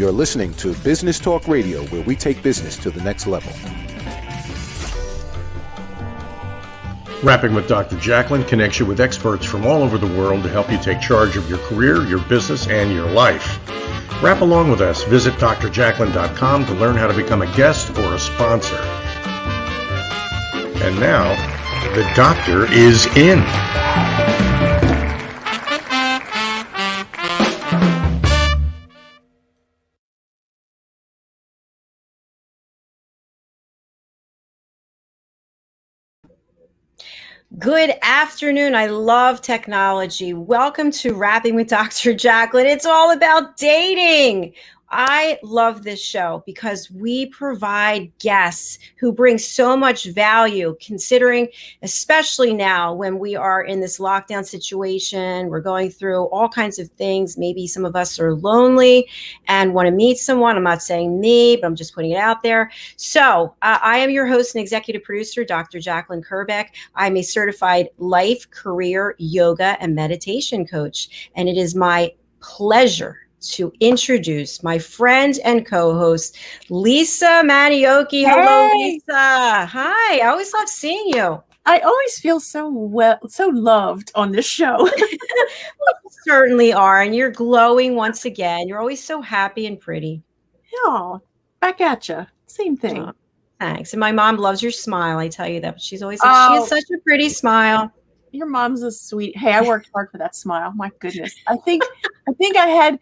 You're listening to Business Talk Radio, where we take business to the next level. Rapping with Dr. Jacalyn connects you with experts from all over the world to help you take charge of your career, your business, and your life. Rap along with us. Visit drjacalyn.com to learn how to become a guest or a sponsor. And now, the doctor is in. Good afternoon. I love technology. Welcome to Rapping with Dr. Jacalyn. It's all about dating. I love this show because we provide guests who bring so much value, considering, especially now when we are in this lockdown situation, we're going through all kinds of things. Maybe some of us are lonely and want to meet someone. I'm not saying me, but I'm just putting it out there. So I am your host and executive producer, Dr. Jacalyn Kerbeck. I'm a certified life, career, yoga, and meditation coach. And it is my pleasure to introduce my friend and co-host, Lisa Manyoky. Hello, Lisa. Hi. I always love seeing you. I always feel so loved on this show. You certainly are. And you're glowing once again. You're always so happy and pretty. Oh, back at you. Same thing. Oh, thanks. And my mom loves your smile. I tell you that. But she's always like, she has such a pretty smile. Your mom's a sweet. Hey, I worked hard for that smile. My goodness. I think I had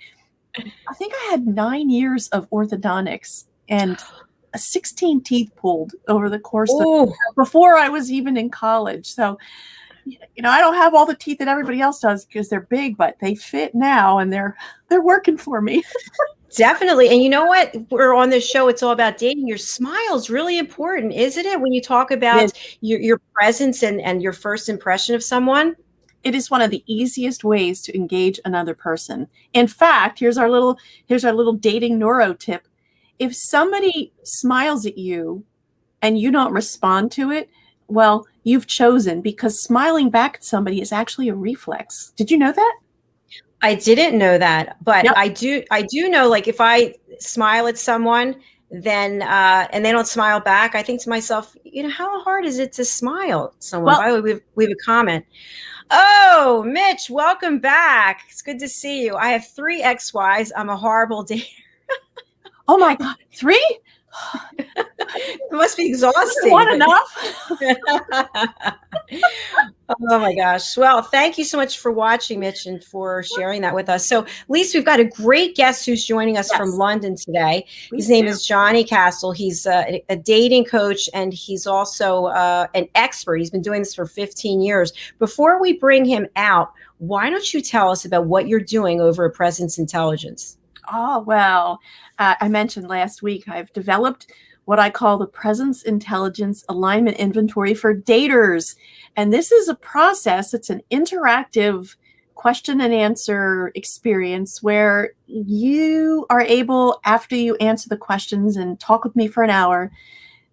9 years of orthodontics and 16 teeth pulled over the course of before I was even in college. So, I don't have all the teeth that everybody else does because they're big, but they fit now and they're working for me. Definitely. And you know what? We're on this show. It's all about dating. Your smile is really important, isn't it? When you talk about your presence and your first impression of someone. It is one of the easiest ways to engage another person. In fact, here's our little dating neuro tip. If somebody smiles at you and you don't respond to it, well, you've chosen, because smiling back at somebody is actually a reflex. Did you know that? I didn't know that, but Yep. I do know, like, if I smile at someone, then and they don't smile back, I think to myself, how hard is it to smile at someone? Well, by the way, we have a comment. Oh, Mitch, welcome back. It's good to see you. I have 3 ex-wives. I'm a horrible dater. Oh my God, 3? It must be exhausting. One enough? Oh my gosh. Well, thank you so much for watching, Mitch, and for sharing that with us. So, Lisa, we've got a great guest who's joining us from London today. His name is Johnny Cassell. He's a dating coach, and he's also an expert. He's been doing this for 15 years. Before we bring him out, why don't you tell us about what you're doing over at Presence Intelligence? Oh, well, I mentioned last week, I've developed what I call the Presence Intelligence Alignment Inventory for daters. And this is a process. It's an interactive question and answer experience where you are able, after you answer the questions and talk with me for an hour,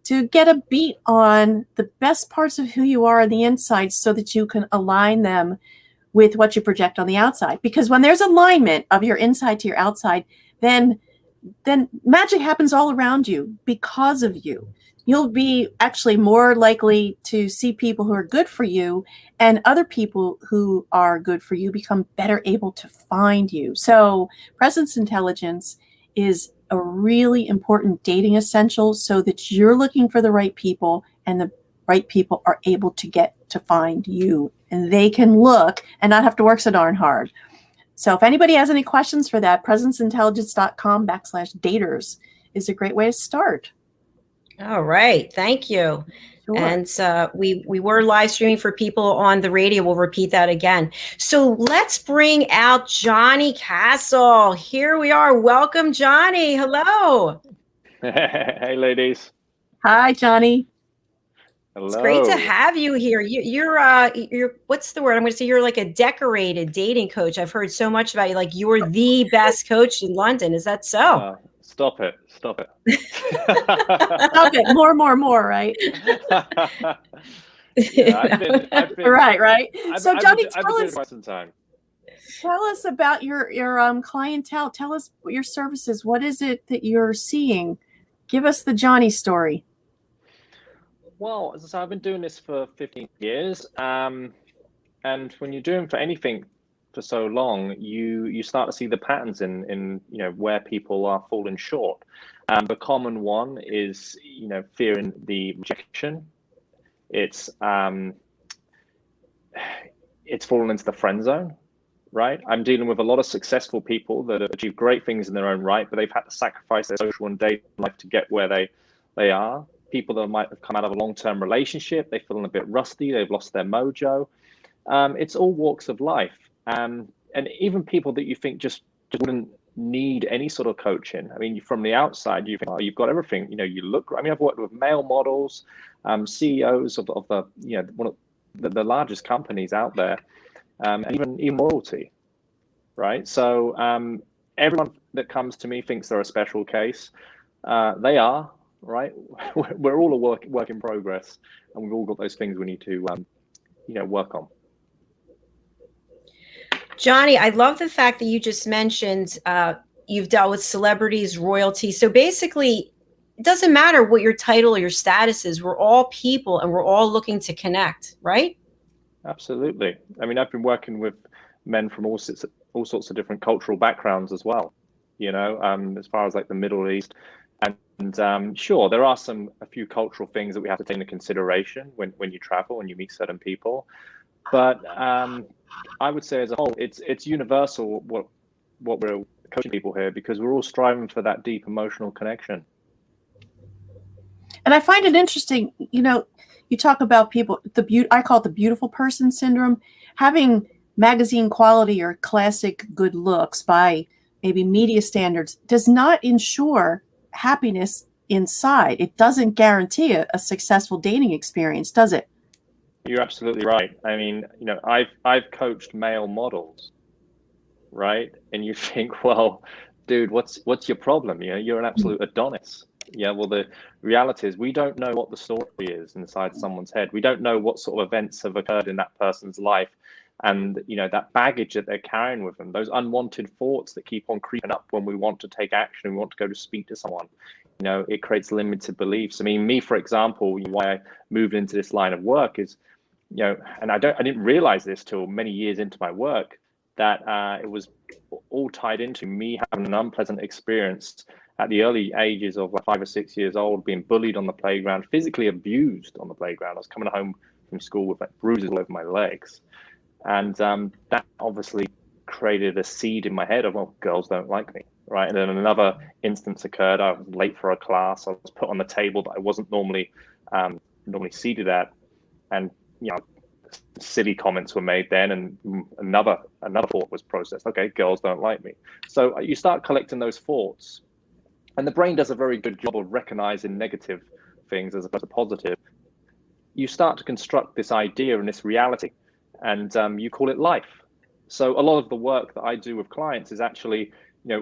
to get a beat on the best parts of who you are on the inside so that you can align them with what you project on the outside. Because when there's alignment of your inside to your outside, then magic happens all around you because of you. You'll be actually more likely to see people who are good for you, and other people who are good for you become better able to find you. So presence intelligence is a really important dating essential so that you're looking for the right people and the right people are able to get to find you, and they can look and not have to work so darn hard. So if anybody has any questions for that, presenceintelligence.com/daters is a great way to start. All right. Thank you. Sure. And we were live streaming for people on the radio. We'll repeat that again. So let's bring out Johnny Cassell. Here we are. Welcome, Johnny. Hello. Hey, ladies. Hi, Johnny. Hello. It's great to have you here. You're what's the word? I'm going to say you're like a decorated dating coach. I've heard so much about you. Like, you're the best coach in London. Is that so? Stop it. Stop it. Stop it. More, right? Yeah, I've been right. I've So, been, Johnny, I've been tell doing us. quite some time. Tell us about your clientele. Tell us your services. What is it that you're seeing? Give us the Johnny story. Well, as I said, I've been doing this for 15 years. And when you're doing for anything for so long, you start to see the patterns in where people are falling short. The common one is fearing the rejection. It's fallen into the friend zone, right? I'm dealing with a lot of successful people that have achieved great things in their own right, but they've had to sacrifice their social and dating life to get where they are. People that might have come out of a long-term relationship, they're feeling a bit rusty, they've lost their mojo. It's all walks of life. And even people that you think just wouldn't need any sort of coaching. I mean, from the outside, you think, oh, you've got everything. You look. I mean, I've worked with male models, CEOs of the one of the largest companies out there, and even royalty, right? So everyone that comes to me thinks they're a special case. They are, right? We're all a work in progress, and we've all got those things we need to work on. Johnny, I love the fact that you just mentioned you've dealt with celebrities, royalty. So basically, it doesn't matter what your title or your status is. We're all people and we're all looking to connect, right? Absolutely. I mean, I've been working with men from all sorts of different cultural backgrounds as well, as far as like the Middle East. And sure, there are a few cultural things that we have to take into consideration when you travel and you meet certain people. But I would say as a whole, it's universal what we're coaching people here, because we're all striving for that deep emotional connection. And I find it interesting, you talk about people, I call it the beautiful person syndrome. Having magazine quality or classic good looks by maybe media standards does not ensure happiness inside. It doesn't guarantee a successful dating experience, does it? You're absolutely right. I mean, I've coached male models, right? And you think, well, dude, what's your problem? You're an absolute Adonis. Yeah, well, the reality is we don't know what the story is inside someone's head. We don't know what sort of events have occurred in that person's life, and that baggage that they're carrying with them, those unwanted thoughts that keep on creeping up when we want to take action, we want to go to speak to someone. It creates limited beliefs. I mean, me, for example, why I moved into this line of work is, and I didn't realize this till many years into my work, that it was all tied into me having an unpleasant experience at the early ages of 5 or 6 years old, being bullied on the playground, physically abused on the playground. I was coming home from school with bruises all over my legs. And that obviously created a seed in my head of, well, girls don't like me, right? And then another instance occurred. I was late for a class. I was put on the table that I wasn't normally seated at. And, silly comments were made then, and another thought was processed. Okay, girls don't like me. So you start collecting those thoughts, and the brain does a very good job of recognizing negative things as opposed to positive. You start to construct this idea and this reality, and you call it life. So a lot of the work that I do with clients is actually,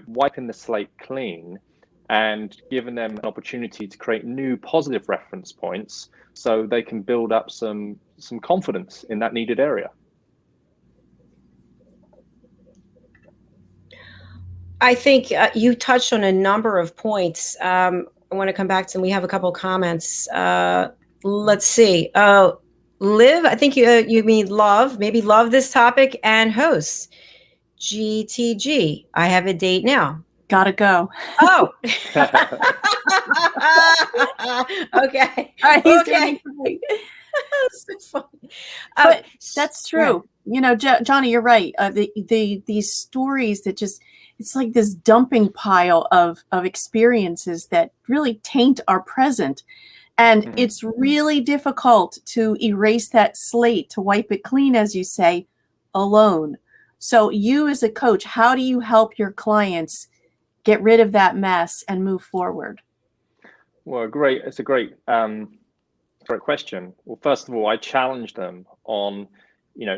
wiping the slate clean and giving them an opportunity to create new positive reference points so they can build up some confidence in that needed area. I think you touched on a number of points. I want to come back to, and we have a couple of comments. Let's see. Liv, I think you mean love, maybe love this topic, and hosts. GTG, I have a date now. Gotta go. Oh. Okay. Okay. So funny. But that's true. Johnny, you're right. These stories that just, it's like this dumping pile of experiences that really taint our present. And it's really difficult to erase that slate, to wipe it clean, as you say, alone. So you as a coach, how do you help your clients get rid of that mess and move forward? Well, it's a great question. Well, first of all, I challenge them on,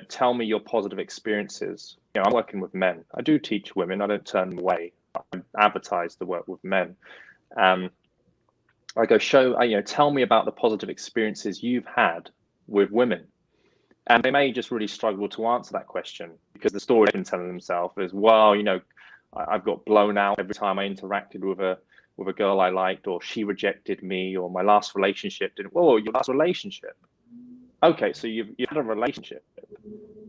tell me your positive experiences. I'm working with men. I do teach women. I don't turn them away. I advertise the work with men. I go tell me about the positive experiences you've had with women. And they may just really struggle to answer that question because the story they've been telling themselves is, well, I've got blown out every time I interacted with a girl I liked, or she rejected me, or my last relationship didn't. Whoa, your last relationship? Okay, so you've had a relationship.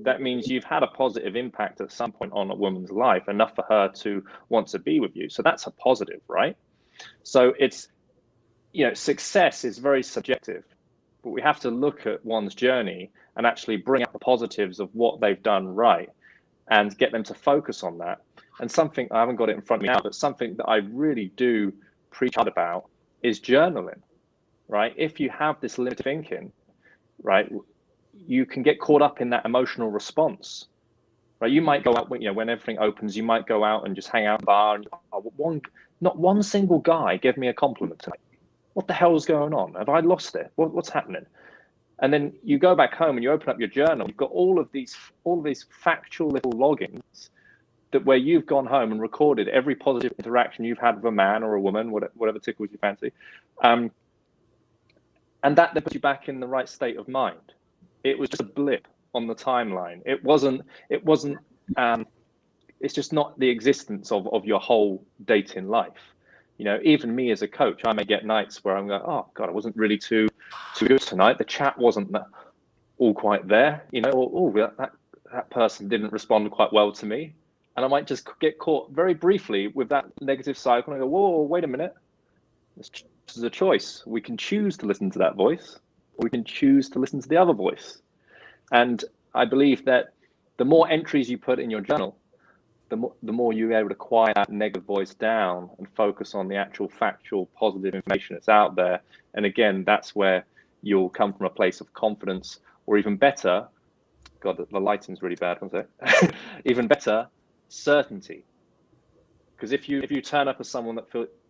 That means you've had a positive impact at some point on a woman's life, enough for her to want to be with you. So that's a positive, right? So it's, success is very subjective, but we have to look at one's journey and actually bring out the positives of what they've done right and get them to focus on that. And something, I haven't got it in front of me now, but something that I really do preach hard about is journaling, right? If you have this limited thinking, right, you can get caught up in that emotional response, right? You might go out, when everything opens, you might go out and just hang out in the bar and not one single guy gave me a compliment tonight. What the hell's going on? Have I lost it? What's happening? And then you go back home and you open up your journal. You've got all of these factual little logins that where you've gone home and recorded every positive interaction you've had with a man or a woman, whatever tickles your fancy, and that puts you back in the right state of mind. It was just a blip on the timeline. It wasn't. It's just not the existence of your whole dating life. Even me as a coach, I may get nights where I'm going, oh God, I wasn't really too good tonight. The chat wasn't all quite there, or that person didn't respond quite well to me. And I might just get caught very briefly with that negative cycle and I go, whoa, wait a minute. This is a choice. We can choose to listen to that voice, or we can choose to listen to the other voice. And I believe that the more entries you put in your journal, the more you're able to quiet that negative voice down and focus on the actual factual positive information that's out there. And again, that's where you'll come from a place of confidence, or even better, God, the lighting's really bad, one sec. Even better, certainty. Because if you turn up as someone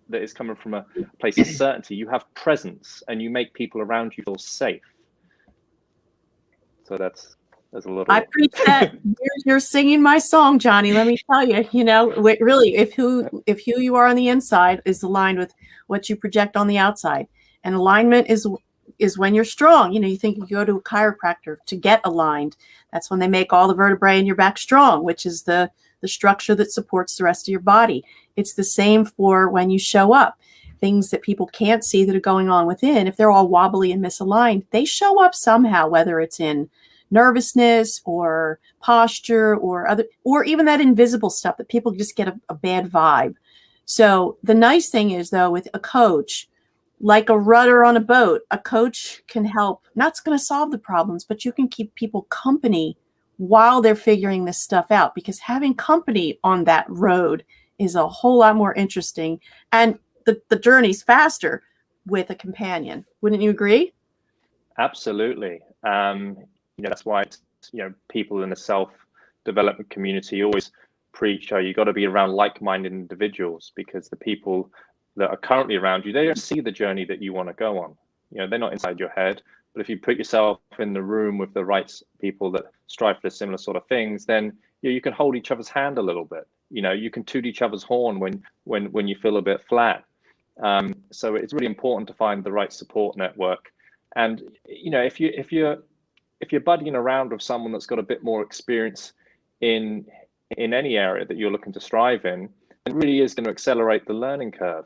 that is coming from a place of certainty, you have presence and you make people around you feel safe. So there's a little. I preach that. You're singing my song, Johnny. Let me tell you. Really, if who you are on the inside is aligned with what you project on the outside, and alignment is when you're strong. You think you go to a chiropractor to get aligned. That's when they make all the vertebrae in your back strong, which is the structure that supports the rest of your body. It's the same for when you show up. Things that people can't see that are going on within, if they're all wobbly and misaligned, they show up somehow, whether it's in nervousness or posture or even that invisible stuff that people just get a bad vibe. So the nice thing is, though, with a coach, like a rudder on a boat, a coach can help. Not going to solve the problems, but you can keep people company while they're figuring this stuff out, because having company on that road is a whole lot more interesting, and the journey's faster with a companion. Wouldn't you agree? Absolutely. That's why people in the self-development community always preach, you got to be around like-minded individuals, because the people that are currently around you, they don't see the journey that you want to go on. They're not inside your head. But if you put yourself in the room with the right people that strive for similar sort of things, then you can hold each other's hand a little bit. You can toot each other's horn when you feel a bit flat. So it's really important to find the right support network. And if you're buddying around with someone that's got a bit more experience in any area that you're looking to strive in, it really is going to accelerate the learning curve.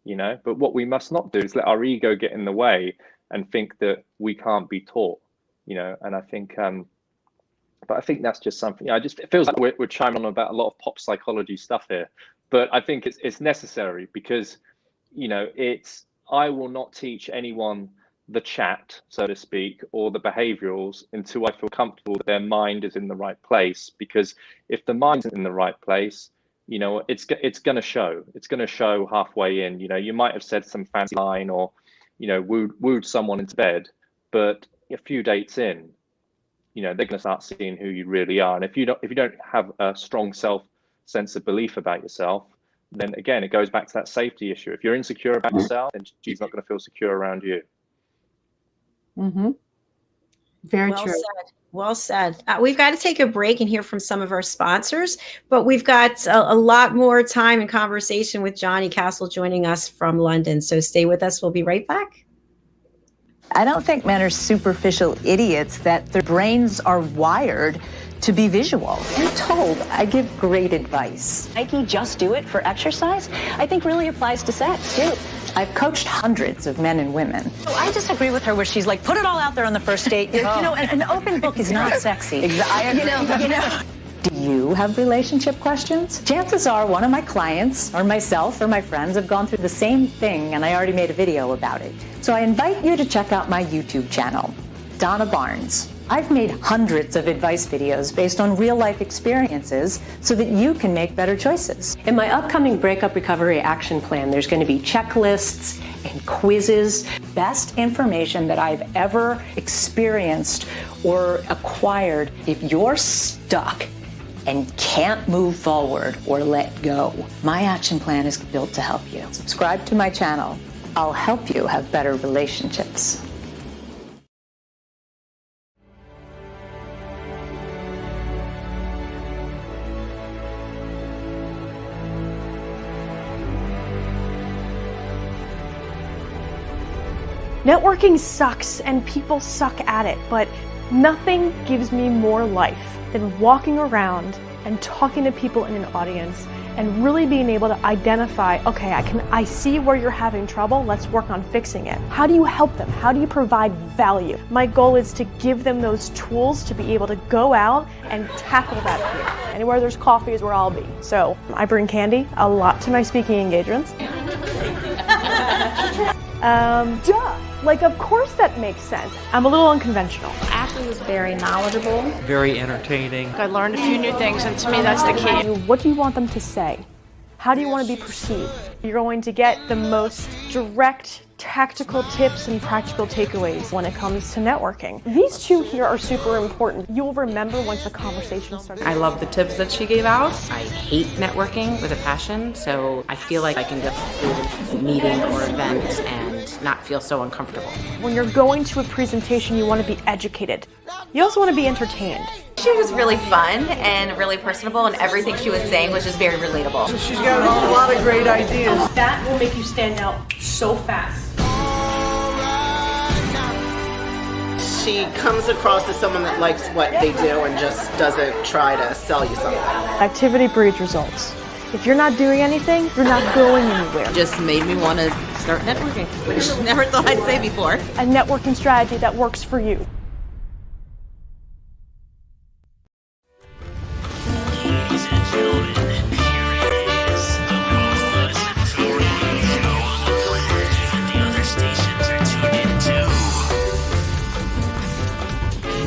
But what we must not do is let our ego get in the way and think that we can't be taught. And I think but I think that's just something. It feels like we're chiming on about a lot of pop psychology stuff here, but I think it's necessary, because I will not teach anyone the chat, so to speak, or the behaviorals until I feel comfortable that their mind is in the right place. Because if the mind's in the right place, it's going to show. It's going to show halfway in. You might have said some fancy line or wooed someone into bed, but a few dates in, they're going to start seeing who you really are. And if you don't have a strong sense of belief about yourself, then again, it goes back to that safety issue. If you're insecure about yourself, then she's not going to feel secure around you. Mm-hmm. Very true. Well said. We've got to take a break and hear from some of our sponsors, but we've got a lot more time and conversation with Johnny Cassell joining us from London. So stay with us. We'll be right back. I don't think men are superficial idiots, that their brains are wired to be visual. I'm told I give great advice. Nike Just Do It for exercise, I think really applies to sex too. I've coached hundreds of men and women. So I disagree with her where she's like, put it all out there on the first date. You know, an open book is not sexy. Exactly. You know. Do you have relationship questions? Chances are one of my clients or myself or my friends have gone through the same thing, and I already made a video about it. So I invite you to check out my YouTube channel, Donna Barnes. I've made hundreds of advice videos based on real-life experiences so that you can make better choices. In my upcoming Breakup Recovery Action Plan, there's going to be checklists and quizzes, best information that I've ever experienced or acquired. If you're stuck and can't move forward or let go, my action plan is built to help you. Subscribe to my channel. I'll help you have better relationships. Networking sucks and people suck at it, but nothing gives me more life than walking around and talking to people in an audience and really being able to identify, okay, I see where you're having trouble, let's work on fixing it. How do you help them? How do you provide value? My goal is to give them those tools to be able to go out and tackle that fear. Anywhere there's coffee is where I'll be. So I bring candy a lot to my speaking engagements. Like, of course that makes sense. I'm a little unconventional. Ashley was very knowledgeable. Very entertaining. I learned a few new things, and to me that's the key. What do you want them to say? How do you want to be perceived? You're going to get the most direct, tactical tips and practical takeaways when it comes to networking. These two here are super important. You'll remember once the conversation starts. I love the tips that she gave out. I hate networking with a passion, so I feel like I can go to a meeting or event and not feel so uncomfortable. When you're going to a presentation, you want to be educated. You also want to be entertained. She was really fun and really personable, and everything she was saying was just very relatable. She's got a lot of great ideas. That will make you stand out so fast. She comes across as someone that likes what they do and just doesn't try to sell you something. Activity breeds results. If you're not doing anything, you're not going anywhere. Just made me want to start networking, which I never thought I'd say before. A networking strategy that works for you.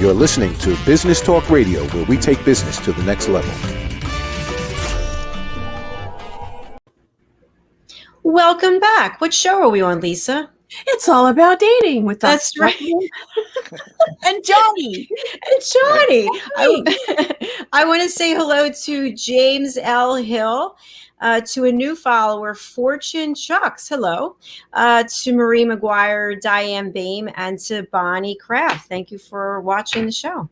You're listening to Business Talk Radio, where we take business to the next level. Welcome back. What show are we on, Lisa? It's all about dating with us. That's right. And Johnny. And Johnny. I want to say hello to James L. Hill, to a new follower, Fortune Chucks. Hello. To Marie McGuire, Diane Bame, and to Bonnie Kraft. Thank you for watching the show.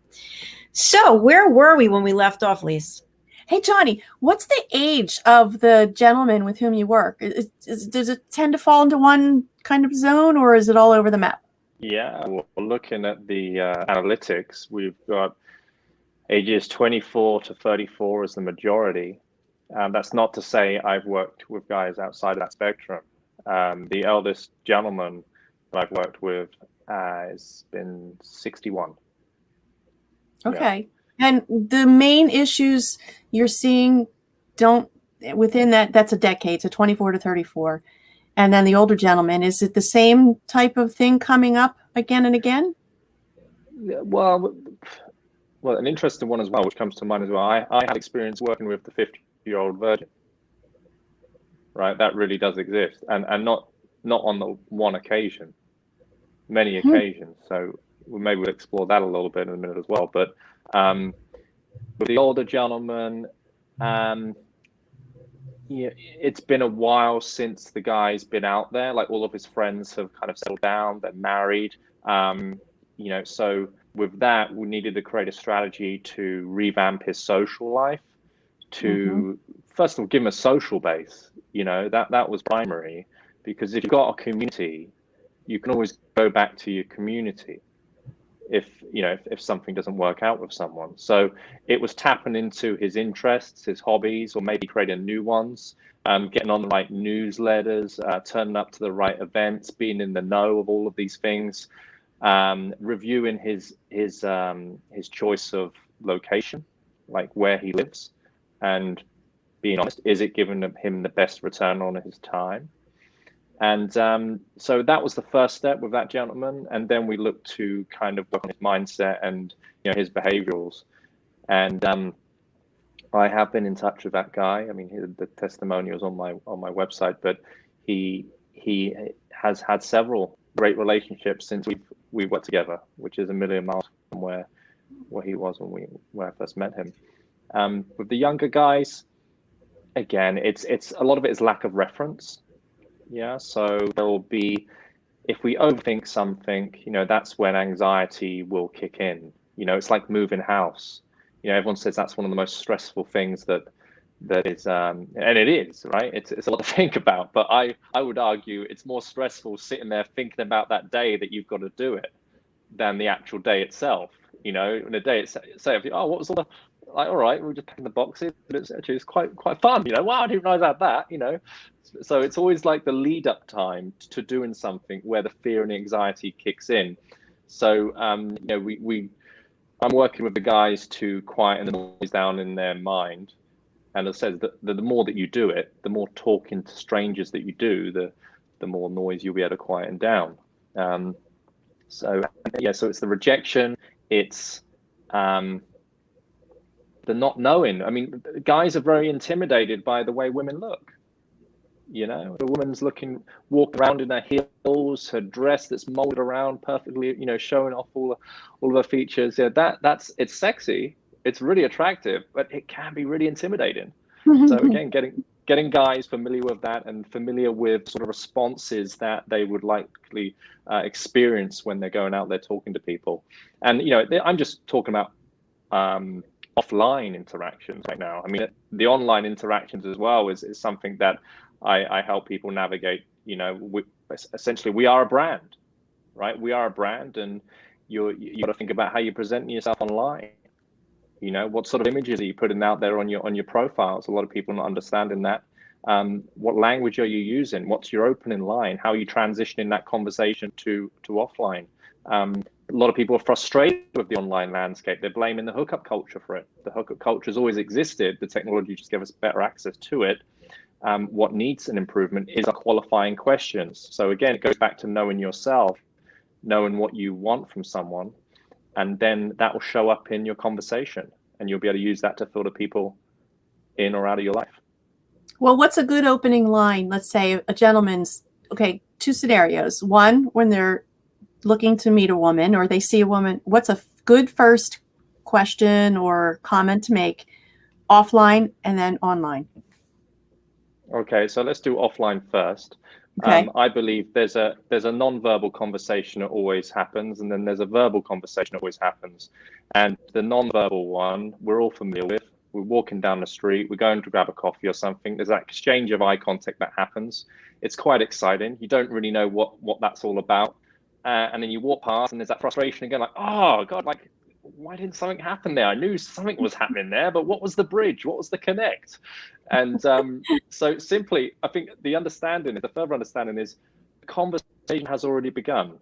So where were we when we left off, Lisa? Hey, Johnny, what's the age of the gentleman with whom you work? Does it tend to fall into one kind of zone, or is it all over the map? Yeah, well, looking at the analytics, we've got ages 24 to 34 as the majority. That's not to say I've worked with guys outside of that spectrum. The eldest gentleman that I've worked with has been 61. Okay. Yeah. And the main issues you're seeing within that's a decade, so 24 to 34. And then the older gentleman, is it the same type of thing coming up again and again? Well, an interesting one as well, which comes to mind as well. I had experience working with the 50-year-old virgin. Right, that really does exist, and not on the one occasion, many occasions. So maybe we'll explore that a little bit in a minute as well. But with the older gentleman, yeah, it's been a while since the guy's been out there. Like, all of his friends have kind of settled down, they're married. So with that, we needed to create a strategy to revamp his social life, to first of all give him a social base. That was primary, because if you've got a community you can always go back to your community if something doesn't work out with someone. So it was tapping into his interests, his hobbies, or maybe creating new ones, getting on the right newsletters, turning up to the right events, being in the know of all of these things, reviewing his choice of location, like where he lives, and being honest, is it giving him the best return on his time? And so that was the first step with that gentleman. And then we looked to kind of work on his mindset and his behaviorals. And I have been in touch with that guy. I mean, the testimonials on my website, but he has had several great relationships since we worked together, which is a million miles from where he was when I first met him. With the younger guys, again, it's a lot of it is lack of reference. Yeah, so there will be, if we overthink something, that's when anxiety will kick in. It's like moving house. Everyone says that's one of the most stressful things that is, and it is, right? It's a lot to think about. But I would argue it's more stressful sitting there thinking about that day that you've got to do it than the actual day itself. In a day itself, what was all the, like, all right, we're just packing the boxes, but it's quite fun. Wow, I didn't realize I had that. So it's always like the lead up time to doing something where the fear and the anxiety kicks in. So I'm working with the guys to quieten the noise down in their mind. And as I said, the more that you do it, the more talking to strangers that you do, the more noise you'll be able to quieten down. So it's the rejection. It's the not knowing. I mean, guys are very intimidated by the way women look. The woman's walking around in her heels, her dress that's molded around perfectly, showing off all of her features. It's sexy, it's really attractive, but it can be really intimidating. So again, getting guys familiar with that and familiar with sort of responses that they would likely experience when they're going out there talking to people. And I'm just talking about offline interactions right now. I mean, the online interactions as well is something that I help people navigate. Essentially, we are a brand, right? We are a brand, and you got to think about how you're presenting yourself online. What sort of images are you putting out there on your profiles? A lot of people not understanding that. What language are you using? What's your opening line? How are you transitioning that conversation to offline? A lot of people are frustrated with the online landscape. They're blaming the hookup culture for it. The hookup culture has always existed. The technology just gave us better access to it. What needs an improvement is our qualifying questions. So again, it goes back to knowing yourself, knowing what you want from someone, and then that will show up in your conversation, and you'll be able to use that to filter people in or out of your life. Well, what's a good opening line? Let's say a gentleman's, two scenarios. One, when they're looking to meet a woman or they see a woman, what's a good first question or comment to make offline and then online? Okay, so let's do offline first. Okay. I believe there's a non-verbal conversation that always happens, and then there's a verbal conversation that always happens. And the non-verbal one, we're all familiar with. We're walking down the street, we're going to grab a coffee or something. There's that exchange of eye contact that happens. It's quite exciting. You don't really know what that's all about. And then you walk past, and there's that frustration again, like, oh God, like, why didn't something happen there? I knew something was happening there, but what was the bridge? What was the connect? And so simply, I think the further understanding is the conversation has already begun.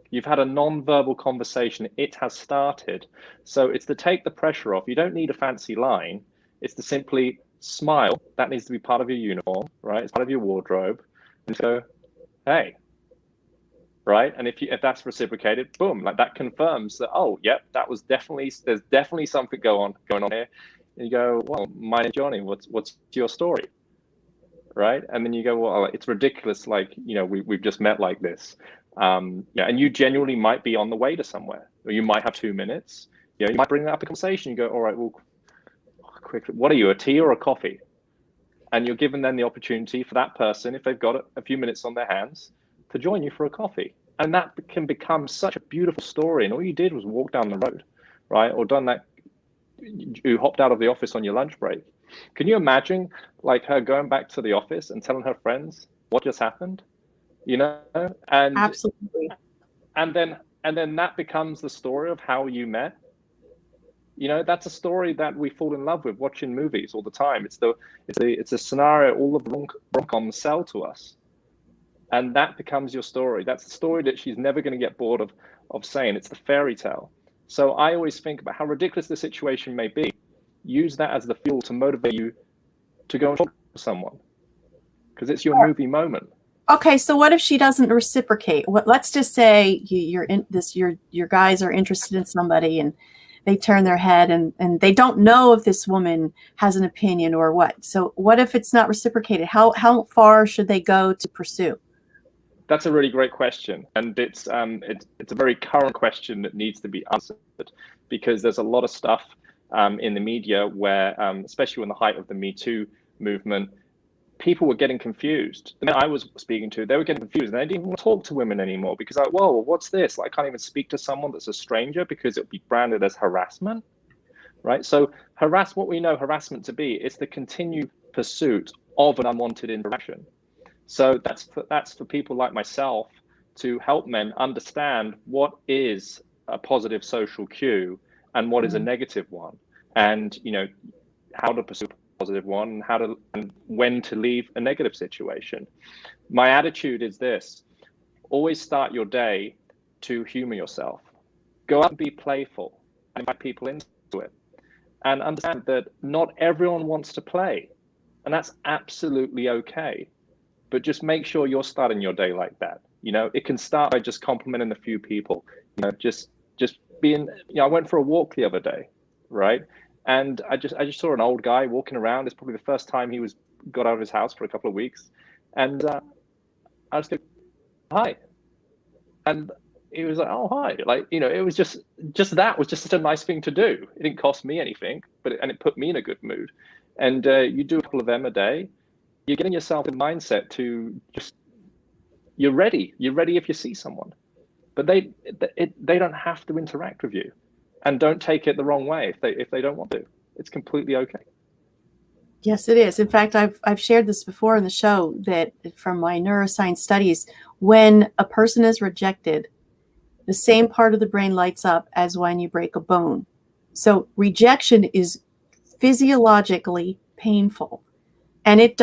You've had a non-verbal conversation. It has started. So it's to take the pressure off. You don't need a fancy line. It's to simply smile. That needs to be part of your uniform, right? It's part of your wardrobe. And go, hey. Right, and if that's reciprocated, boom, like that confirms that, oh, yep, there's definitely something going on here. And you go, well, my name's Johnny, what's your story? Right, and then you go, well, it's ridiculous, like, we've just met like this. And you genuinely might be on the way to somewhere, or you might have 2 minutes. You might bring that up in conversation. You go, all right, well, quickly, what are you, a tea or a coffee? And you're given then the opportunity for that person, if they've got a few minutes on their hands, to join you for a coffee. And that can become such a beautiful story. And all you did was walk down the road, right? Or done that, you hopped out of the office on your lunch break. Can you imagine like her going back to the office and telling her friends what just happened? you know, and Absolutely. and then that becomes the story of how you met. You know, that's a story that we fall in love with watching movies all the time. It's a scenario all of rom-coms sell to us, and that becomes your story. That's the story that she's never going to get bored of saying. It's the fairy tale. So I always think about how ridiculous the situation may be. Use that as the fuel to motivate you to go and talk to someone, because it's your movie moment. Okay, so what if she doesn't reciprocate? Let's just say your guys are interested in somebody and they turn their head and they don't know if this woman has an opinion or what. So what if it's not reciprocated? How far should they go to pursue? That's a really great question, and it's a very current question that needs to be answered, because there's a lot of stuff in the media where, especially in the height of the Me Too movement, people were getting confused. The men I was speaking to, they were getting confused, and they didn't even want to talk to women anymore because, like, whoa, what's this? Like, I can't even speak to someone that's a stranger because it'll be branded as harassment, right? So what we know harassment to be is the continued pursuit of an unwanted interaction. So that's for people like myself to help men understand what is a positive social cue and what is a negative one, and how to pursue a positive one, and when to leave a negative situation. My attitude is this: always start your day to humor yourself. Go out and be playful and invite people into it, and understand that not everyone wants to play, and that's absolutely okay. But just make sure you're starting your day like that. It can start by just complimenting a few people. Just being. I went for a walk the other day, right? And I just saw an old guy walking around. It's probably the first time he got out of his house for a couple of weeks, and I was like, "Hi," and he was like, "Oh, hi!" Like, it was just that was just such a nice thing to do. It didn't cost me anything, but it put me in a good mood. And you do a couple of them a day, you're getting yourself in mindset to you're ready if you see someone, but they don't have to interact with you, and don't take it the wrong way if they don't want to. It's completely okay. Yes, it is. In fact, I've shared this before in the show that from my neuroscience studies, when a person is rejected, the same part of the brain lights up as when you break a bone. So rejection is physiologically painful. And it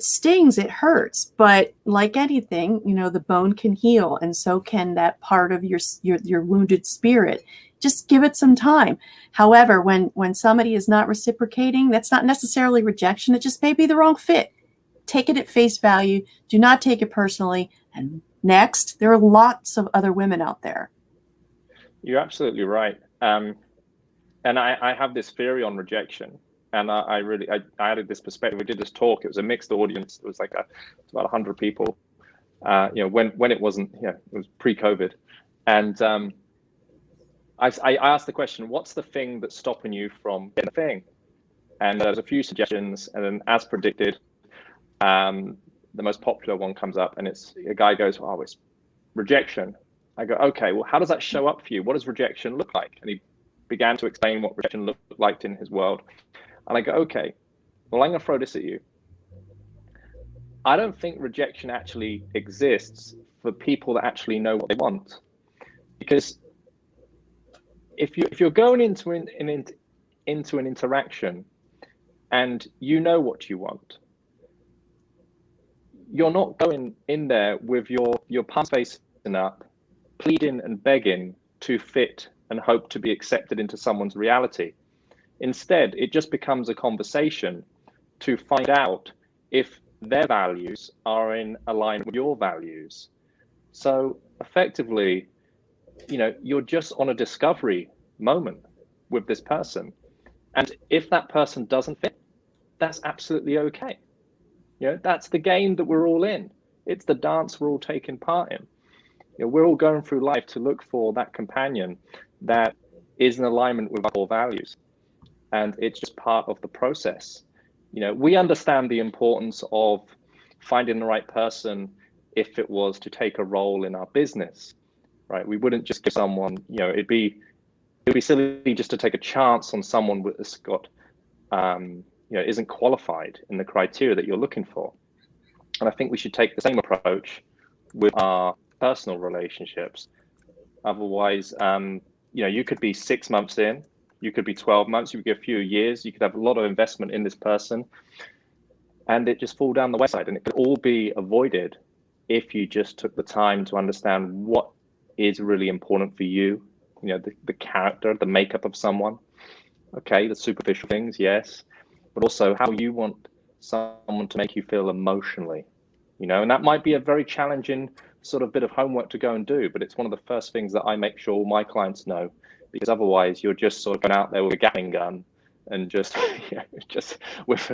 stings, it hurts, but like anything, the bone can heal, and so can that part of your wounded spirit. Just give it some time. However, when somebody is not reciprocating, that's not necessarily rejection. It just may be the wrong fit. Take it at face value. Do not take it personally. And next, there are lots of other women out there. You're absolutely right. And I have this theory on rejection. And I added this perspective. We did this talk. It was a mixed audience. It was like about 100 people. When it wasn't, it was pre-COVID. And I asked the question, what's the thing that's stopping you from getting the thing? And there's a few suggestions. And then, as predicted, the most popular one comes up, and it's a guy goes, "Oh, it's rejection." I go, "Okay, well, how does that show up for you? What does rejection look like?" And he began to explain what rejection looked like in his world. And I go, "Okay, well, I'm going to throw this at you. I don't think rejection actually exists for people that actually know what they want. Because if you're going into an interaction and you know what you want, you're not going in there with your palms facing up, pleading and begging to fit and hope to be accepted into someone's reality. Instead, it just becomes a conversation to find out if their values are in alignment with your values. So effectively, you're just on a discovery moment with this person. And if that person doesn't fit, that's absolutely okay. That's the game that we're all in. It's the dance we're all taking part in. We're all going through life to look for that companion that is in alignment with our core values. And it's just part of the process. We understand the importance of finding the right person if it was to take a role in our business, right? We wouldn't just give someone, it'd be silly just to take a chance on someone that's got, isn't qualified in the criteria that you're looking for. And I think we should take the same approach with our personal relationships. Otherwise, you could be 6 months in, you could be 12 months, you could get a few years, you could have a lot of investment in this person, and it just fall down the wayside. And it could all be avoided if you just took the time to understand what is really important for you, the character, the makeup of someone. Okay, the superficial things, yes, but also how you want someone to make you feel emotionally, and that might be a very challenging sort of bit of homework to go and do, but it's one of the first things that I make sure my clients know, because otherwise you're just sort of going out there with a Gatling gun and just just with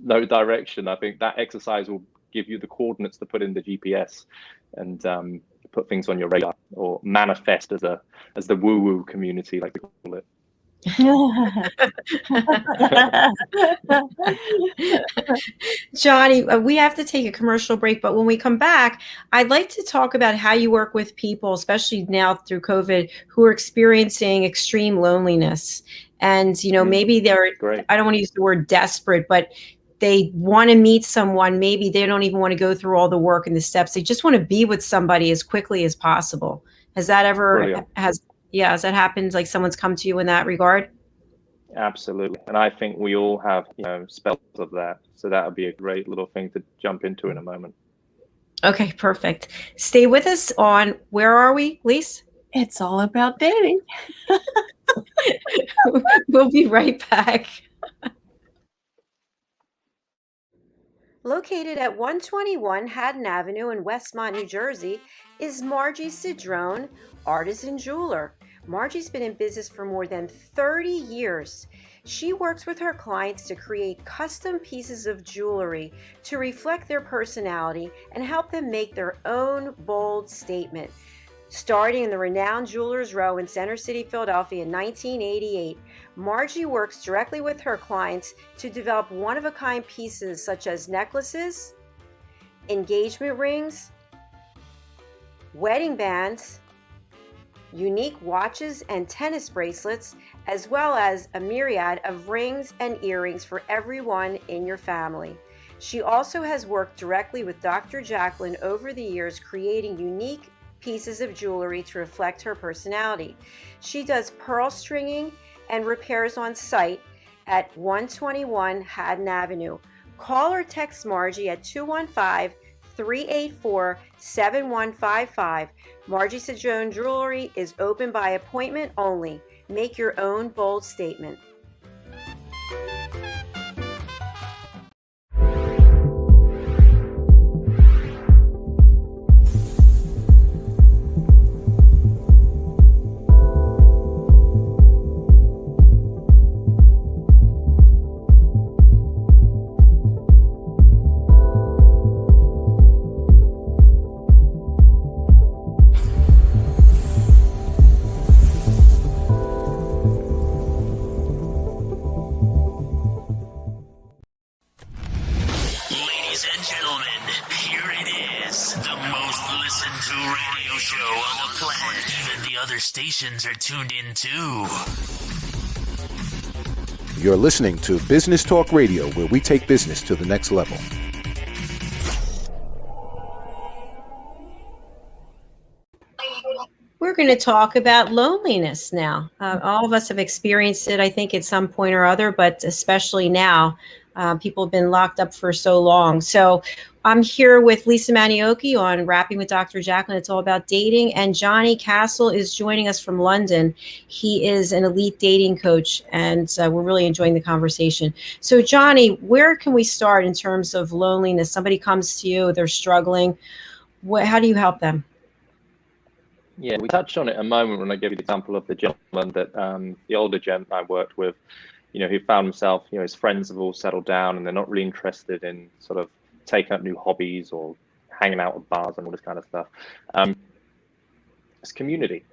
no direction. I think that exercise will give you the coordinates to put in the GPS and put things on your radar, or manifest as the woo-woo community like to call it. Johnny, we have to take a commercial break, but when we come back, I'd like to talk about how you work with people, especially now through COVID, who are experiencing extreme loneliness. And, maybe they're, great. I don't want to use the word desperate, but they want to meet someone. Maybe they don't even want to go through all the work and the steps. They just want to be with somebody as quickly as possible. Has that ever, Brilliant. has that happened? Like someone's come to you in that regard? Absolutely. And I think we all have, spells of that. So that would be a great little thing to jump into in a moment. Okay, perfect. Stay with us on, where are we, Lise? It's all about dating. We'll be right back. Located at 121 Haddon Avenue in Westmont, New Jersey, is Margie Cedrone, artisan jeweler. Margie's been in business for more than 30 years. She works with her clients to create custom pieces of jewelry to reflect their personality and help them make their own bold statement. Starting in the renowned Jewelers Row in Center City, Philadelphia in 1988, Margie works directly with her clients to develop one-of-a-kind pieces such as necklaces, engagement rings, wedding bands, unique watches and tennis bracelets, as well as a myriad of rings and earrings for everyone in your family. She also has worked directly with Dr. Jacalyn over the years, creating unique pieces of jewelry to reflect her personality. She does pearl stringing and repairs on site at 121 Haddon Avenue. Call or text Margie at 215-384-7155. Margie Cedrone Jewelry is open by appointment only. Make your own bold statement. Stations are tuned in too. You're listening to Business Talk Radio, where we take business to the next level. We're going to talk about loneliness now. All of us have experienced it, I think, at some point or other, but especially now. People have been locked up for so long. So I'm here with Lisa Manyoky on Rapping with Dr. Jacalyn. It's all about dating. And Johnny Cassell is joining us from London. He is an elite dating coach, and we're really enjoying the conversation. So Johnny, where can we start in terms of loneliness? Somebody comes to you, they're struggling. How do you help them? Yeah, we touched on it a moment when I gave you the example of the gentleman that the older gent I worked with, who found himself, his friends have all settled down and they're not really interested in sort of taking up new hobbies or hanging out at bars and all this kind of stuff. It's community,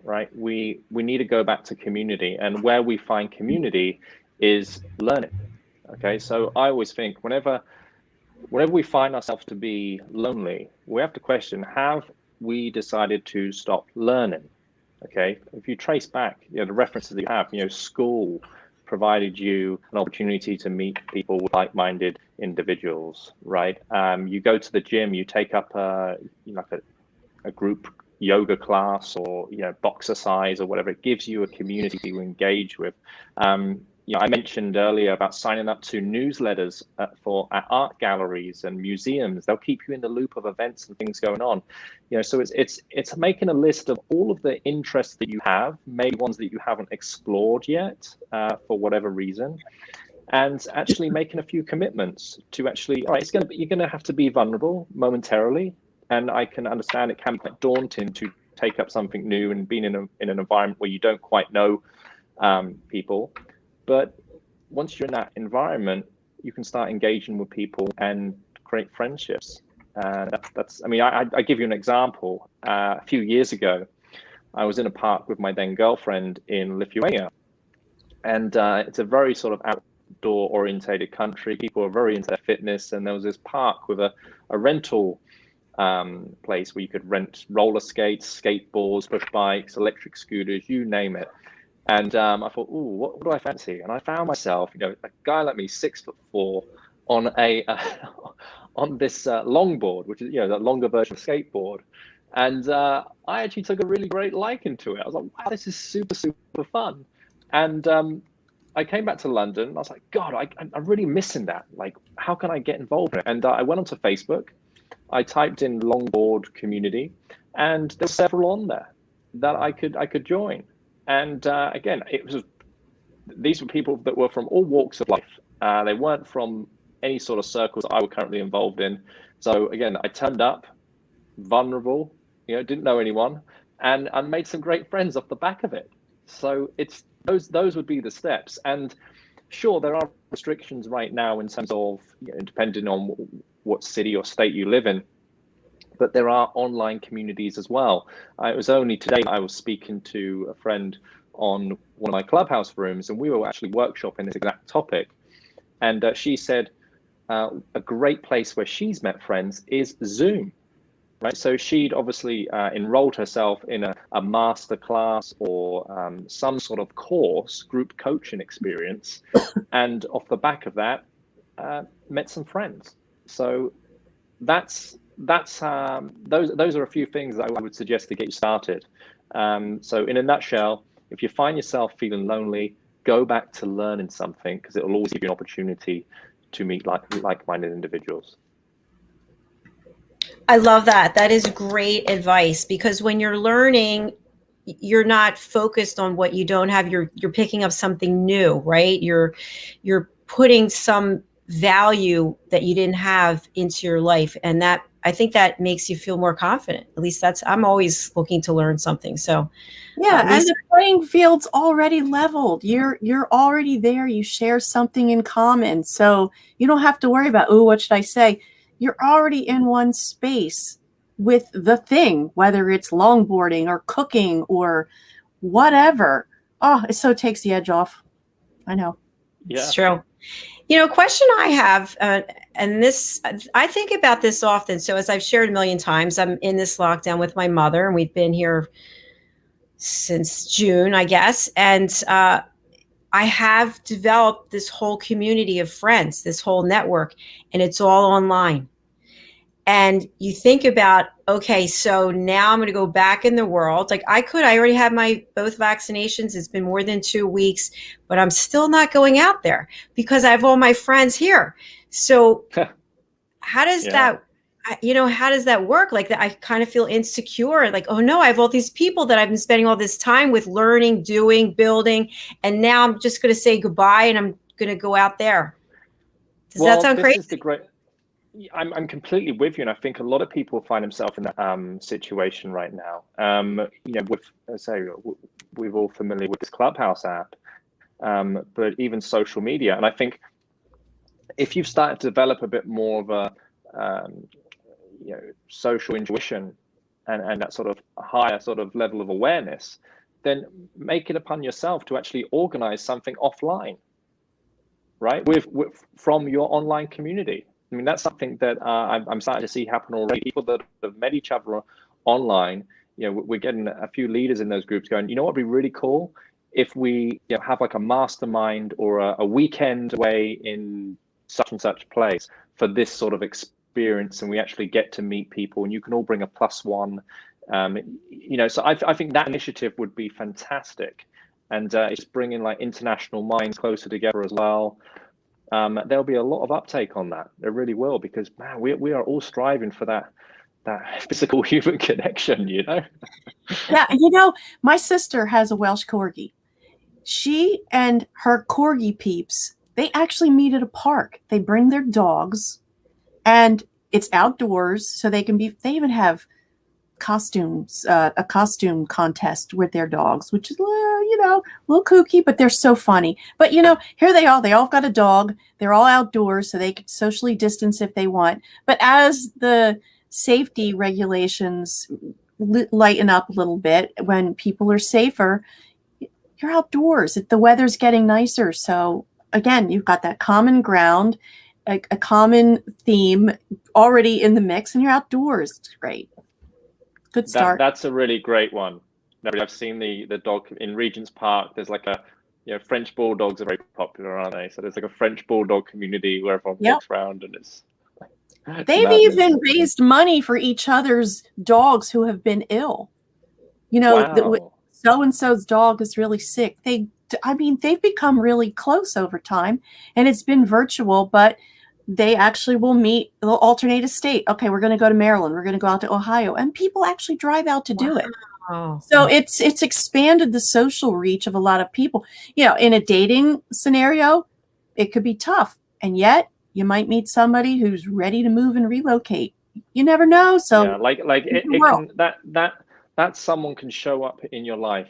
right? We need to go back to community, and where we find community is learning. Okay, so I always think whenever we find ourselves to be lonely, we have to question, have we decided to stop learning? Okay, if you trace back, the references that you have, school, provided you an opportunity to meet people with like-minded individuals, right? You go to the gym, you take up a group yoga class, or boxercise or whatever. It gives you a community to engage with. I mentioned earlier about signing up to newsletters at art galleries and museums. They'll keep you in the loop of events and things going on. So it's making a list of all of the interests that you have, maybe ones that you haven't explored yet for whatever reason, and actually making a few commitments to actually, all right, you're going to have to be vulnerable momentarily. And I can understand it can be quite daunting to take up something new and being in an environment where you don't quite know people. But once you're in that environment, you can start engaging with people and create friendships. I give you an example. A few years ago, I was in a park with my then girlfriend in Lithuania. And it's a very sort of outdoor orientated country. People are very into their fitness. And there was this park with a rental place where you could rent roller skates, skateboards, push bikes, electric scooters, you name it. And I thought, ooh, what do I fancy? And I found myself, a guy like me, 6'4", on on this longboard, which is the longer version of skateboard. And I actually took a really great liking to it. I was like, wow, this is super, super fun. And I came back to London. And I was like, God, I'm really missing that. Like, how can I get involved in it? And I went onto Facebook. I typed in longboard community, and there were several on there that I could join. And again, these were people that were from all walks of life. They weren't from any sort of circles I was currently involved in. So again, I turned up, vulnerable, didn't know anyone, and made some great friends off the back of it. So it's those would be the steps. And sure, there are restrictions right now in terms of depending on what city or state you live in. But there are online communities as well. It was only today I was speaking to a friend on one of my Clubhouse rooms, and we were actually workshopping this exact topic. And she said a great place where she's met friends is Zoom, right? So she'd obviously enrolled herself in a master class or some sort of course, group coaching experience, and off the back of that, met some friends. So those are a few things that I would suggest to get you started. So in a nutshell, if you find yourself feeling lonely, go back to learning something, because it will always give you an opportunity to meet like-minded individuals. I love that. That is great advice, because when you're learning, you're not focused on what you don't have. You're picking up something new, right? You're putting some value that you didn't have into your life, and that, I think, that makes you feel more confident. At least I'm always looking to learn something. So yeah, and the playing field's already leveled. You're already there. You share something in common, so you don't have to worry about, oh, what should I say? You're already in one space with the thing, whether it's longboarding or cooking or whatever. Oh, it so takes the edge off. I know. Yeah. It's true. Question I have, and this, I think about this often. So as I've shared a million times, I'm in this lockdown with my mother, and we've been here since June, I guess. And I have developed this whole community of friends, this whole network, and it's all online. And you think about, okay, so now I'm going to go back in the world. Like I already have both vaccinations. It's been more than 2 weeks, but I'm still not going out there because I have all my friends here. So how does that, how does that work? Like that, I kind of feel insecure. Like, oh no, I have all these people that I've been spending all this time with, learning, doing, building. And now I'm just going to say goodbye and I'm going to go out there. Does that sound crazy? I'm completely with you, and I think a lot of people find themselves in that situation right now. We're all familiar with this Clubhouse app, but even social media. And I think if you've started to develop a bit more of a social intuition and that sort of higher sort of level of awareness, then make it upon yourself to actually organize something offline, right? From your online community. I mean, that's something that I'm starting to see happen already. People that have met each other online, we're getting a few leaders in those groups going, you know what would be really cool if we have like a mastermind or a weekend away in such and such place for this sort of experience, and we actually get to meet people, and you can all bring a +1. So I think that initiative would be fantastic, and it's bringing like international minds closer together as well. There'll be a lot of uptake on that. There really will, because man, we are all striving for that physical human connection, Yeah, my sister has a Welsh Corgi. She and her Corgi peeps, they actually meet at a park. They bring their dogs, and it's outdoors, so they even have costumes, a costume contest with their dogs, which is, a little kooky, but they're so funny. But, here they all got a dog. They're all outdoors, so they can socially distance if they want. But as the safety regulations lighten up a little bit, when people are safer, you're outdoors. The weather's getting nicer. So again, you've got that common ground, a common theme already in the mix, and you're outdoors. It's great. Good start. That's a really great one. I've seen the dog in Regent's Park. There's like French bulldogs are very popular, aren't they? So there's like a French bulldog community where everyone walks around, and they've even raised money for each other's dogs who have been ill. Wow. So-and-so's dog is really sick. They've become really close over time, and it's been virtual, but they actually will meet. They'll alternate a state. Okay, we're going to go to Maryland. We're going to go out to Ohio, and people actually drive out to do it. So it's expanded the social reach of a lot of people. In a dating scenario, it could be tough, and yet you might meet somebody who's ready to move and relocate. You never know. So that someone can show up in your life,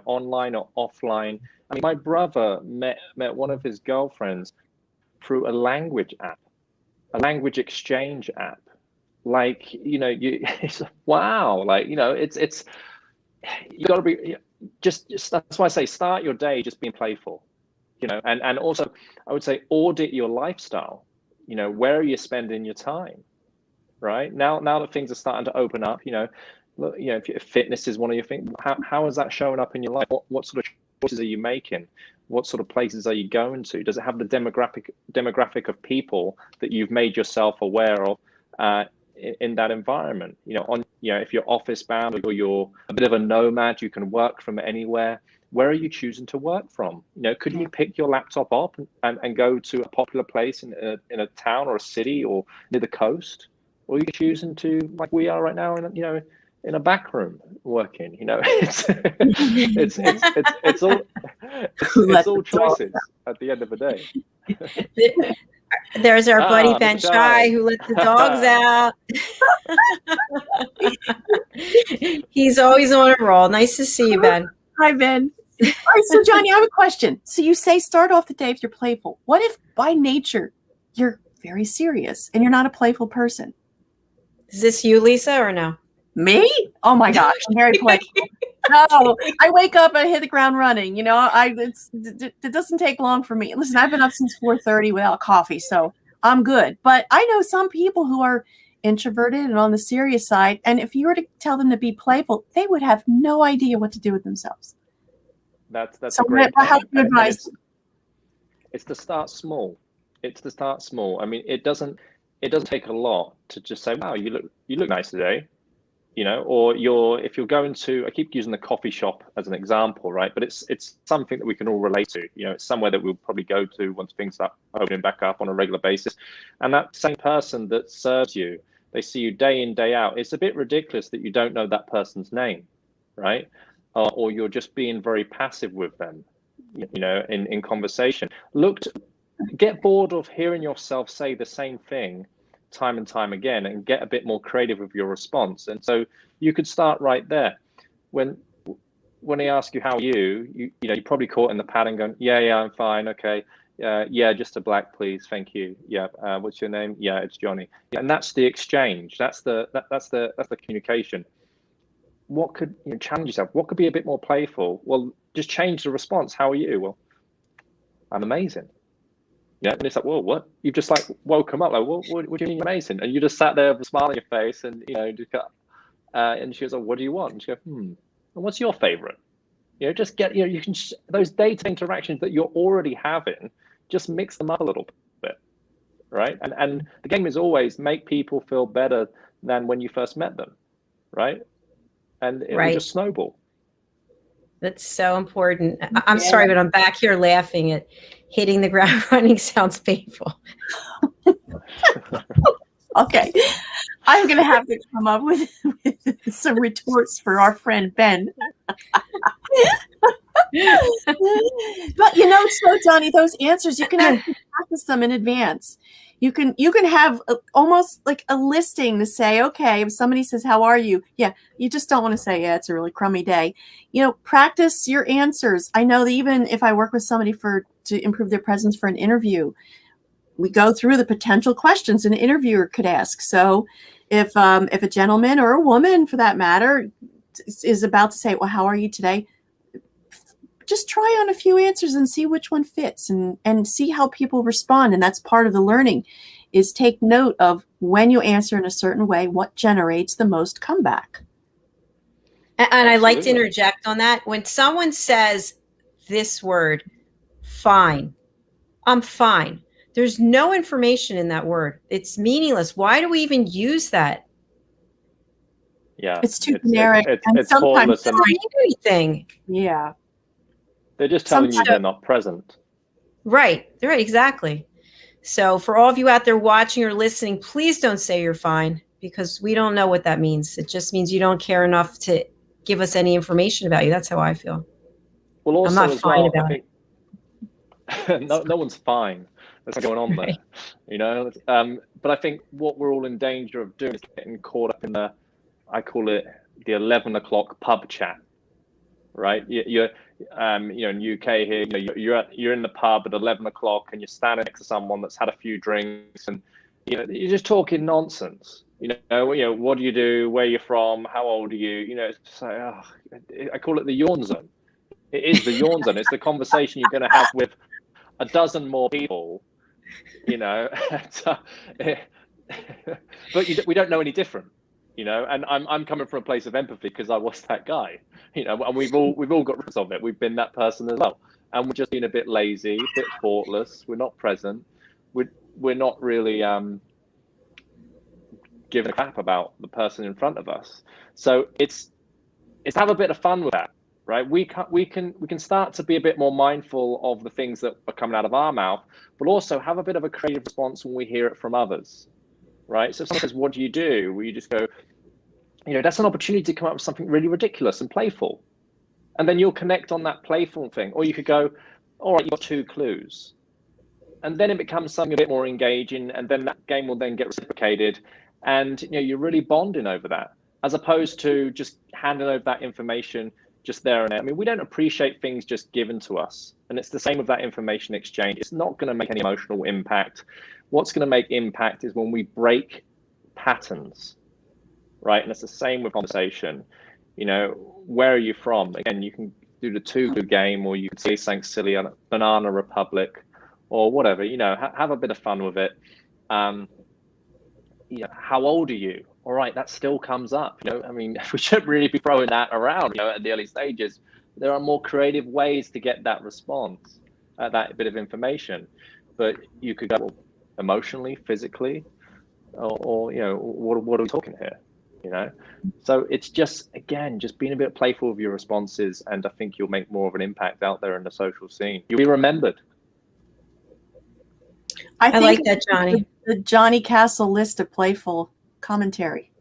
online or offline. I mean, my brother met one of his girlfriends through a language app, a language exchange app. It's wow. It's you got to be just that's why I say start your day just being playful, and also I would say audit your lifestyle. Where are you spending your time? Right now that things are starting to open up, if fitness is one of your things, how is that showing up in your life? What sort of choices are you making? What sort of places are you going to? Does it have the demographic of people that you've made yourself aware of in that environment? If you're office bound or you're a bit of a nomad, you can work from anywhere. Where are you choosing to work from? Could you pick your laptop up and go to a popular place in a town or a city or near the coast? Or are you choosing to, like we are right now, in a back room working? It's all choices at the end of the day. There's our buddy Ben Shy who let the dogs out. He's always on a roll. Nice to see you, Ben. Hi, Ben. All right, so Johnny, I have a question. So you say start off the day if you're playful. What if by nature you're very serious and you're not a playful person? Is this you, Lisa, or no? Me? Oh my gosh, I'm very playful. No, I wake up and I hit the ground running. It doesn't take long for me. Listen, I've been up since 4:30 without coffee, so I'm good. But I know some people who are introverted and on the serious side, and if you were to tell them to be playful, they would have no idea what to do with themselves. That's so a great how do you advise? It's to start small. I mean, it doesn't take a lot to just say, "Wow, you look nice today." Or if you're going to, I keep using the coffee shop as an example, right? But it's something that we can all relate to. It's somewhere that we'll probably go to once things start opening back up on a regular basis. And that same person that serves you, they see you day in, day out. It's a bit ridiculous that you don't know that person's name, right? Or you're just being very passive with them, in conversation. Get bored of hearing yourself say the same thing time and time again, and get a bit more creative with your response. And so you could start right there. When they ask you how are you probably caught in the pattern going, yeah, I'm fine, okay, yeah, just a black please, thank you, yeah, what's your name? Yeah, it's Johnny. And that's the exchange. That's the communication. What could challenge yourself? What could be a bit more playful? Well, just change the response. How are you? Well, I'm amazing. And it's like, well, what? You've just like woke them up. Like, what do you mean amazing? And you just sat there with a smile on your face, and and she goes, oh, what do you want? And she goes, and what's your favorite? Just get, you can, those data interactions that you're already having, just mix them up a little bit, right? And the game is always make people feel better than when you first met them, right? And it will just snowball. That's so important. I'm sorry, but I'm back here laughing at hitting the ground running sounds painful. Okay. I'm going to have to come up with some retorts for our friend Ben. But so Johnny, those answers, you can actually practice them in advance. You can have almost like a listing to say, okay, if somebody says, how are you? Yeah, you just don't want to say, yeah, it's a really crummy day. Practice your answers. I know that even if I work with somebody to improve their presence for an interview, we go through the potential questions an interviewer could ask. So if a gentleman or a woman, for that matter, is about to say, well, how are you today? Just try on a few answers and see which one fits and see how people respond. And that's part of the learning, is take note of when you answer in a certain way, what generates the most comeback. And I like to interject on that. When someone says this word, fine, I'm fine. There's no information in that word. It's meaningless. Why do we even use that? Yeah. It's too generic. It's sometimes it doesn't mean anything. Yeah. They're just telling you they're not present. Right, exactly. So for all of you out there watching or listening, please don't say you're fine, because we don't know what that means. It just means you don't care enough to give us any information about you. That's how I feel. Well, also I'm not fine about it. No one's fine. That's going on there, But I think what we're all in danger of doing is getting caught up in I call it the 11 o'clock pub chat, right? You're in UK here, you're in the pub at 11 o'clock and you're standing next to someone that's had a few drinks, and you're just talking nonsense. What do you do? Where you're from? How old are you? It's just like, I call it the yawn zone. It is the yawn zone. It's the conversation you're going to have with a dozen more people, but we don't know any different. And I'm coming from a place of empathy because I was that guy, and we've all got rid of it. We've been that person as well, and we're just being a bit lazy, a bit thoughtless. We're not present. We're not really giving a crap about the person in front of us. So it's have a bit of fun with that, right? We can start to be a bit more mindful of the things that are coming out of our mouth, but also have a bit of a creative response when we hear it from others. Right. So if someone says, what do you do? Well, you just go, that's an opportunity to come up with something really ridiculous and playful. And then you'll connect on that playful thing. Or you could go, all right, you've got 2 clues. And then it becomes something a bit more engaging. And then that game will then get reciprocated. And, you're really bonding over that, as opposed to just handing over that information just there and there. I mean, we don't appreciate things just given to us. And it's the same with that information exchange. It's not going to make any emotional impact. What's going to make impact is when we break patterns, right? And it's the same with conversation. Where are you from? Again, you can do the 2 clue game, or you can say something silly on Banana Republic or whatever, have a bit of fun with it. How old are you? All right, that still comes up. I mean, we shouldn't really be throwing that around, at the early stages. There are more creative ways to get that response, that bit of information. But you could go, well, emotionally, physically, or what are we talking here? So it's just being a bit playful with your responses, and I think you'll make more of an impact out there in the social scene. You'll be remembered. I like that, Johnny. The Johnny Cassell list of playful commentary.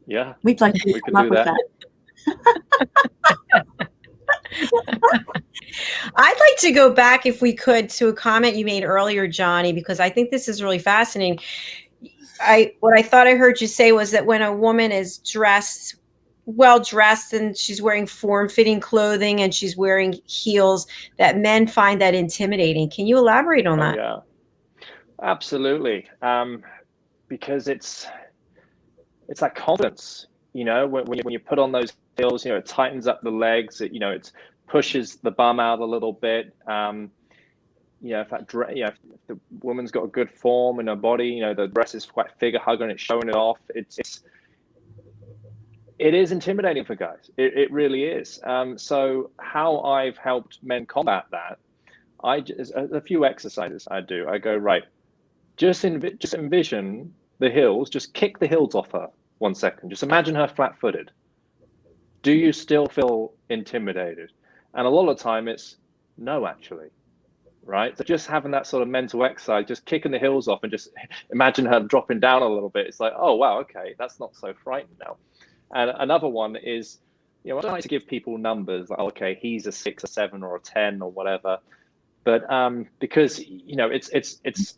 Yeah, we'd like to come up with that. I'd like to go back, if we could, to a comment you made earlier, Johnny, because I think this is really fascinating. What I thought I heard you say was that when a woman is well dressed and she's wearing form-fitting clothing and she's wearing heels, that men find that intimidating. Can you elaborate on that? Yeah, absolutely. Because it's that confidence, when you put on those heels, it tightens up the legs, it pushes the bum out a little bit. If the woman's got a good form in her body, the dress is quite figure hugger and it's showing it off. It's It is intimidating for guys. It really is. So how I've helped men combat that, a few exercises I do. I go, right, just envision the heels, just kick the heels off her 1 second. Just imagine her flat-footed. Do you still feel intimidated? And a lot of the time it's no, actually, right? So just having that sort of mental exercise, just kicking the heels off and just imagine her dropping down a little bit. It's like, oh, wow, okay, that's not so frightening now. And another one is, I don't like to give people numbers, like, okay, he's a 6 or 7 or a 10 or whatever. But because, it's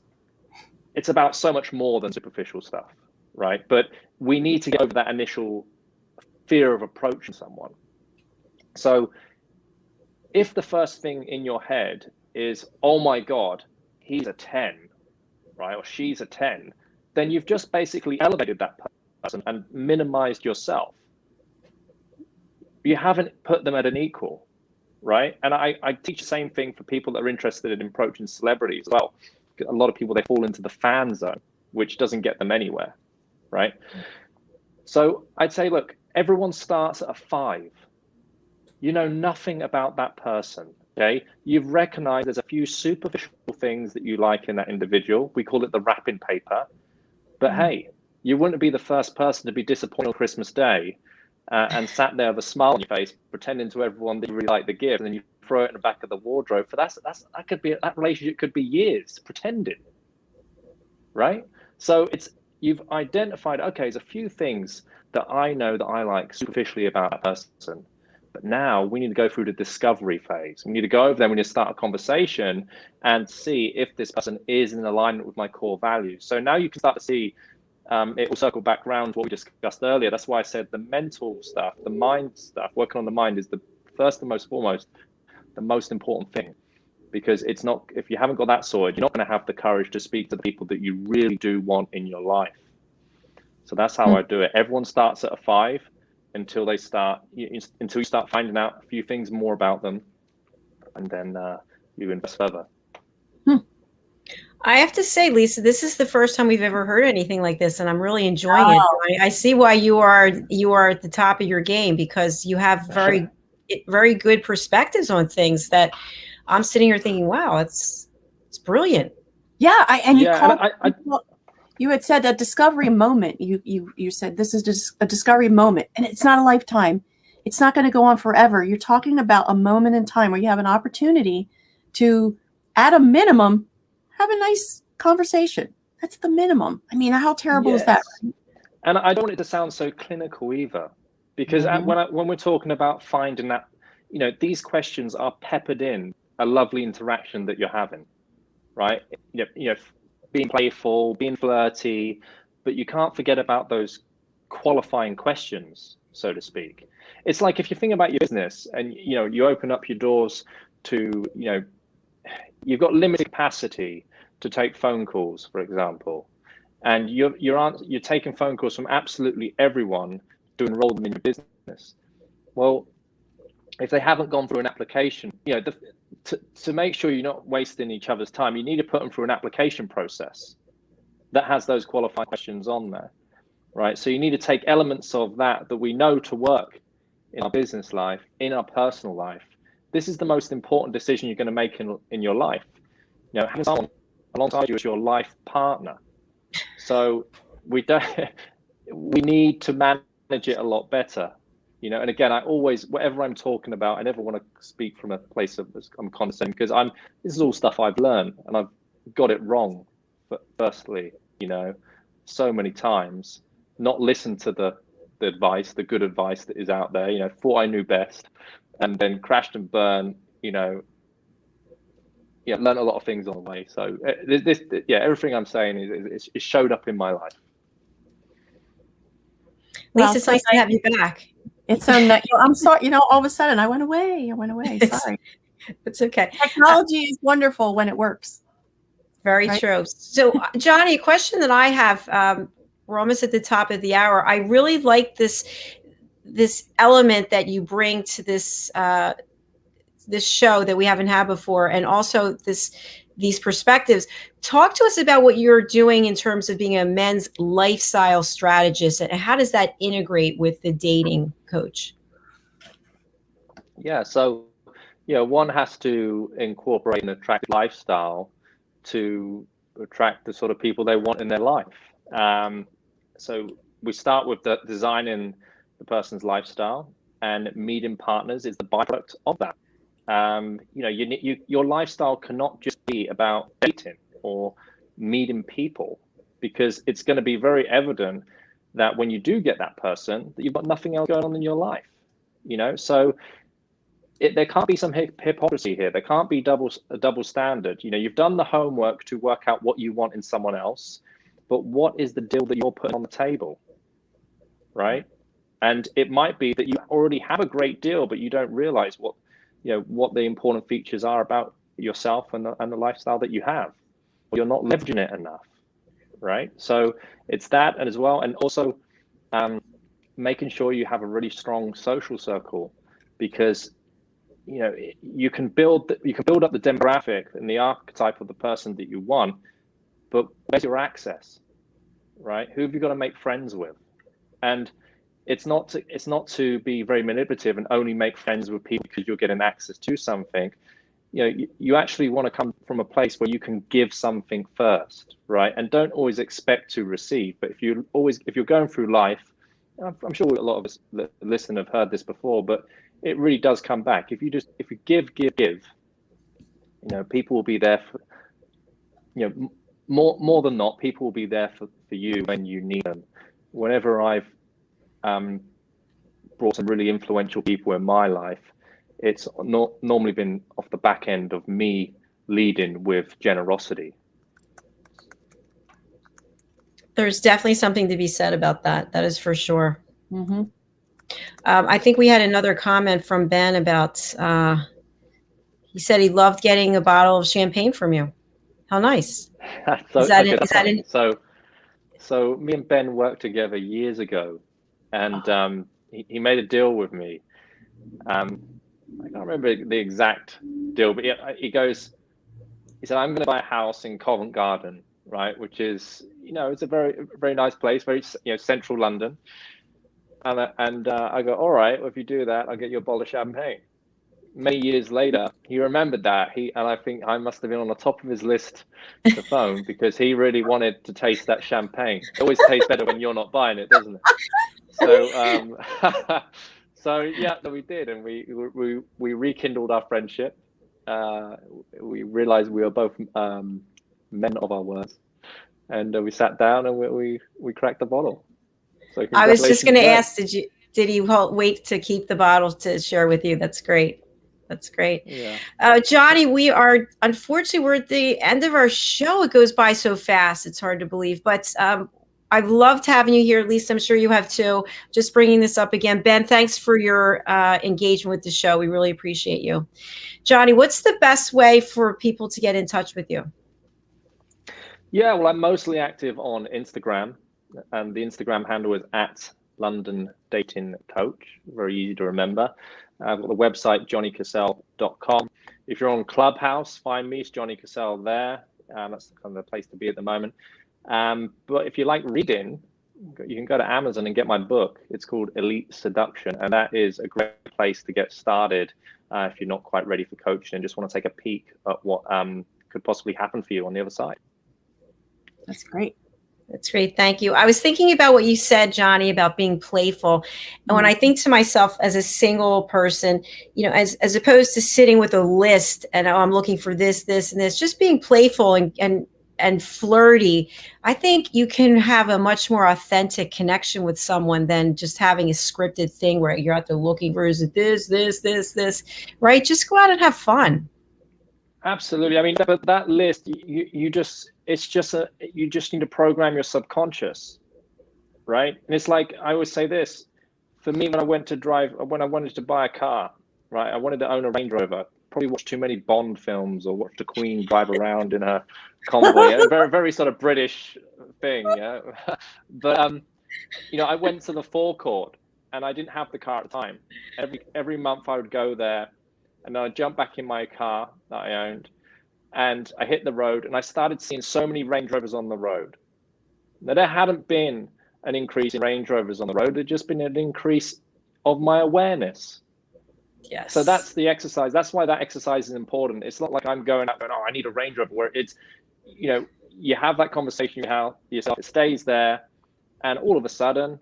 about so much more than superficial stuff, right? But we need to get over that initial fear of approaching someone. So if the first thing in your head is, oh my God, he's a 10, right? Or she's a 10, then you've just basically elevated that person and minimized yourself. You haven't put them at an equal, right? And I teach the same thing for people that are interested in approaching celebrities as well. A lot of people, they fall into the fan zone, which doesn't get them anywhere, right? So I'd say, look, everyone starts at a 5. You know nothing about that person, okay? You've recognized there's a few superficial things that you like in that individual. We call it the wrapping paper. But hey, you wouldn't be the first person to be disappointed on Christmas Day and sat there with a smile on your face, pretending to everyone that you really like the gift, and then you throw it in the back of the wardrobe. For that relationship could be years pretending, right? So you've identified, okay, there's a few things that I know that I like superficially about a person, but now we need to go through the discovery phase. We need to go over there. We need to start a conversation and see if this person is in alignment with my core values. So now you can start to see. It will circle back around to what we discussed earlier. That's why I said the mental stuff, the mind stuff, working on the mind is the first and most foremost, the most important thing. Because it's not, if you haven't got that sorted, you're not going to have the courage to speak to the people that you really do want in your life. So that's how I do it. Everyone starts at a 5 until you start finding out a few things more about them, and then you invest further. I have to say, Lisa, this is the first time we've ever heard anything like this, and I'm really enjoying it. I see why you are at the top of your game, because you have very good perspectives on things that I'm sitting here thinking, wow, it's brilliant. Yeah, you had said a discovery moment. You said this is just a discovery moment, and it's not a lifetime. It's not going to go on forever. You're talking about a moment in time where you have an opportunity to, at a minimum, have a nice conversation. That's the minimum. I mean, how terrible is that? And I don't want it to sound so clinical either, because when we're talking about finding that, these questions are peppered in a lovely interaction that you're having, right? Being playful, being flirty, but you can't forget about those qualifying questions, so to speak. It's like if you think about your business and you open up your doors to, you've got limited capacity to take phone calls, for example, and you're taking phone calls from absolutely everyone to enroll them in your business. Well, if they haven't gone through an application, to make sure you're not wasting each other's time, you need to put them through an application process that has those qualifying questions on there, right? So you need to take elements of that we know to work in our business life, in our personal life. This is the most important decision you're going to make in your life. Having someone alongside you as your life partner. So we need to manage it a lot better. And again, I always, whatever I'm talking about, I never want to speak from a place of I'm condescending, because this is all stuff I've learned, and I've got it wrong. But firstly, so many times, not listen to the advice, the good advice that is out there. Thought I knew best, and then crashed and burned. Learned a lot of things on the way. So everything I'm saying is showed up in my life. Lisa, it's nice to have you back. It's I'm sorry, all of a sudden I went away. Sorry. It's okay. Technology is wonderful when it works. Very true. So, Johnny, a question that I have, we're almost at the top of the hour. I really like this element that you bring to this show that we haven't had before, and also this these perspectives. Talk to us about what you're doing in terms of being a men's lifestyle strategist, and how does that integrate with the dating coach? Yeah, so one has to incorporate an attractive lifestyle to attract the sort of people they want in their life. So we start with designing the person's lifestyle, and meeting partners is the byproduct of that. Your lifestyle cannot just be about dating or meeting people, because it's going to be very evident that when you do get that person, that you've got nothing else going on in your life. So there can't be some hypocrisy here. There can't be a double standard. You've done the homework to work out what you want in someone else, but what is the deal that you're putting on the table, right? And it might be that you already have a great deal, but you don't realize what the important features are about yourself and the lifestyle that you have. Or you're not leveraging it enough, right? So it's that, and as well, and also making sure you have a really strong social circle, because you can build up the demographic and the archetype of the person that you want, but where's your access, right? Who have you got to make friends with? And it's not to be very manipulative and only make friends with people because you're getting access to something. You actually want to come from a place where you can give something first, right? And don't always expect to receive. But if you're going through life, I'm sure a lot of us listen have heard this before, but it really does come back. If you give, people will be there for, more than not, people will be there for you when you need them. Whenever I've brought some really influential people in my life, it's not normally been off the back end of me leading with generosity. There's definitely something to be said about that. That is for sure. Mm-hmm. I think we had another comment from Ben about, he said he loved getting a bottle of champagne from you. How nice. So me and Ben worked together years ago, and he made a deal with me. I can't remember the exact deal, but he said, I'm going to buy a house in Covent Garden, right? Which is, it's a very, very nice place, very, central London. And I go, all right, well, if you do that, I'll get you a bottle of champagne. Many years later, he remembered that. And I think I must have been on the top of his list to phone, because he really wanted to taste that champagne. It always tastes better when you're not buying it, doesn't it? So, so yeah, we did, and we rekindled our friendship. We realized we were both men of our words, and we sat down and we cracked the bottle. So I was just going to ask, did he wait to keep the bottle to share with you? That's great. That's great. Yeah. Johnny, unfortunately, we're at the end of our show. It goes by so fast. It's hard to believe, but I've loved having you here. At least I'm sure you have too. Just bringing this up again. Ben, thanks for your engagement with the show. We really appreciate you. Johnny, what's the best way for people to get in touch with you? Yeah, well, I'm mostly active on Instagram, and the Instagram handle is @LondonDatingCoach. Very easy to remember. I've got the website, johnnycassell.com. If you're on Clubhouse, find me. It's Johnny Cassell there. That's kind of the place to be at the moment. But if you like reading, you can go to Amazon and get my book. It's called Elite Seduction, and that is a great place to get started if you're not quite ready for coaching and just want to take a peek at what could possibly happen for you on the other side. That's great. That's great. Thank you. I was thinking about what you said, Johnny, about being playful. And when I think to myself as a single person, as opposed to sitting with a list and I'm looking for this, this, and this, just being playful and flirty, I think you can have a much more authentic connection with someone than just having a scripted thing where you're out there looking for this, right? Just go out and have fun. Absolutely. I mean, but that list, you just need to program your subconscious, right? And it's like, I always say this, for me, when I wanted to buy a car, right? I wanted to own a Range Rover. Probably watched too many Bond films or watched the Queen drive around in a convoy. A very, very sort of British thing, yeah. But I went to the forecourt and I didn't have the car at the time. Every month I would go there, and then I'd jump back in my car that I owned, and I hit the road, and I started seeing so many Range Rovers on the road. Now, there hadn't been an increase in Range Rovers on the road. There'd just been an increase of my awareness. Yes. So that's the exercise. That's why that exercise is important. It's not like I'm going out going, oh, I need a Range Rover. Where it's, you know, you have that conversation you have yourself. It stays there, and all of a sudden,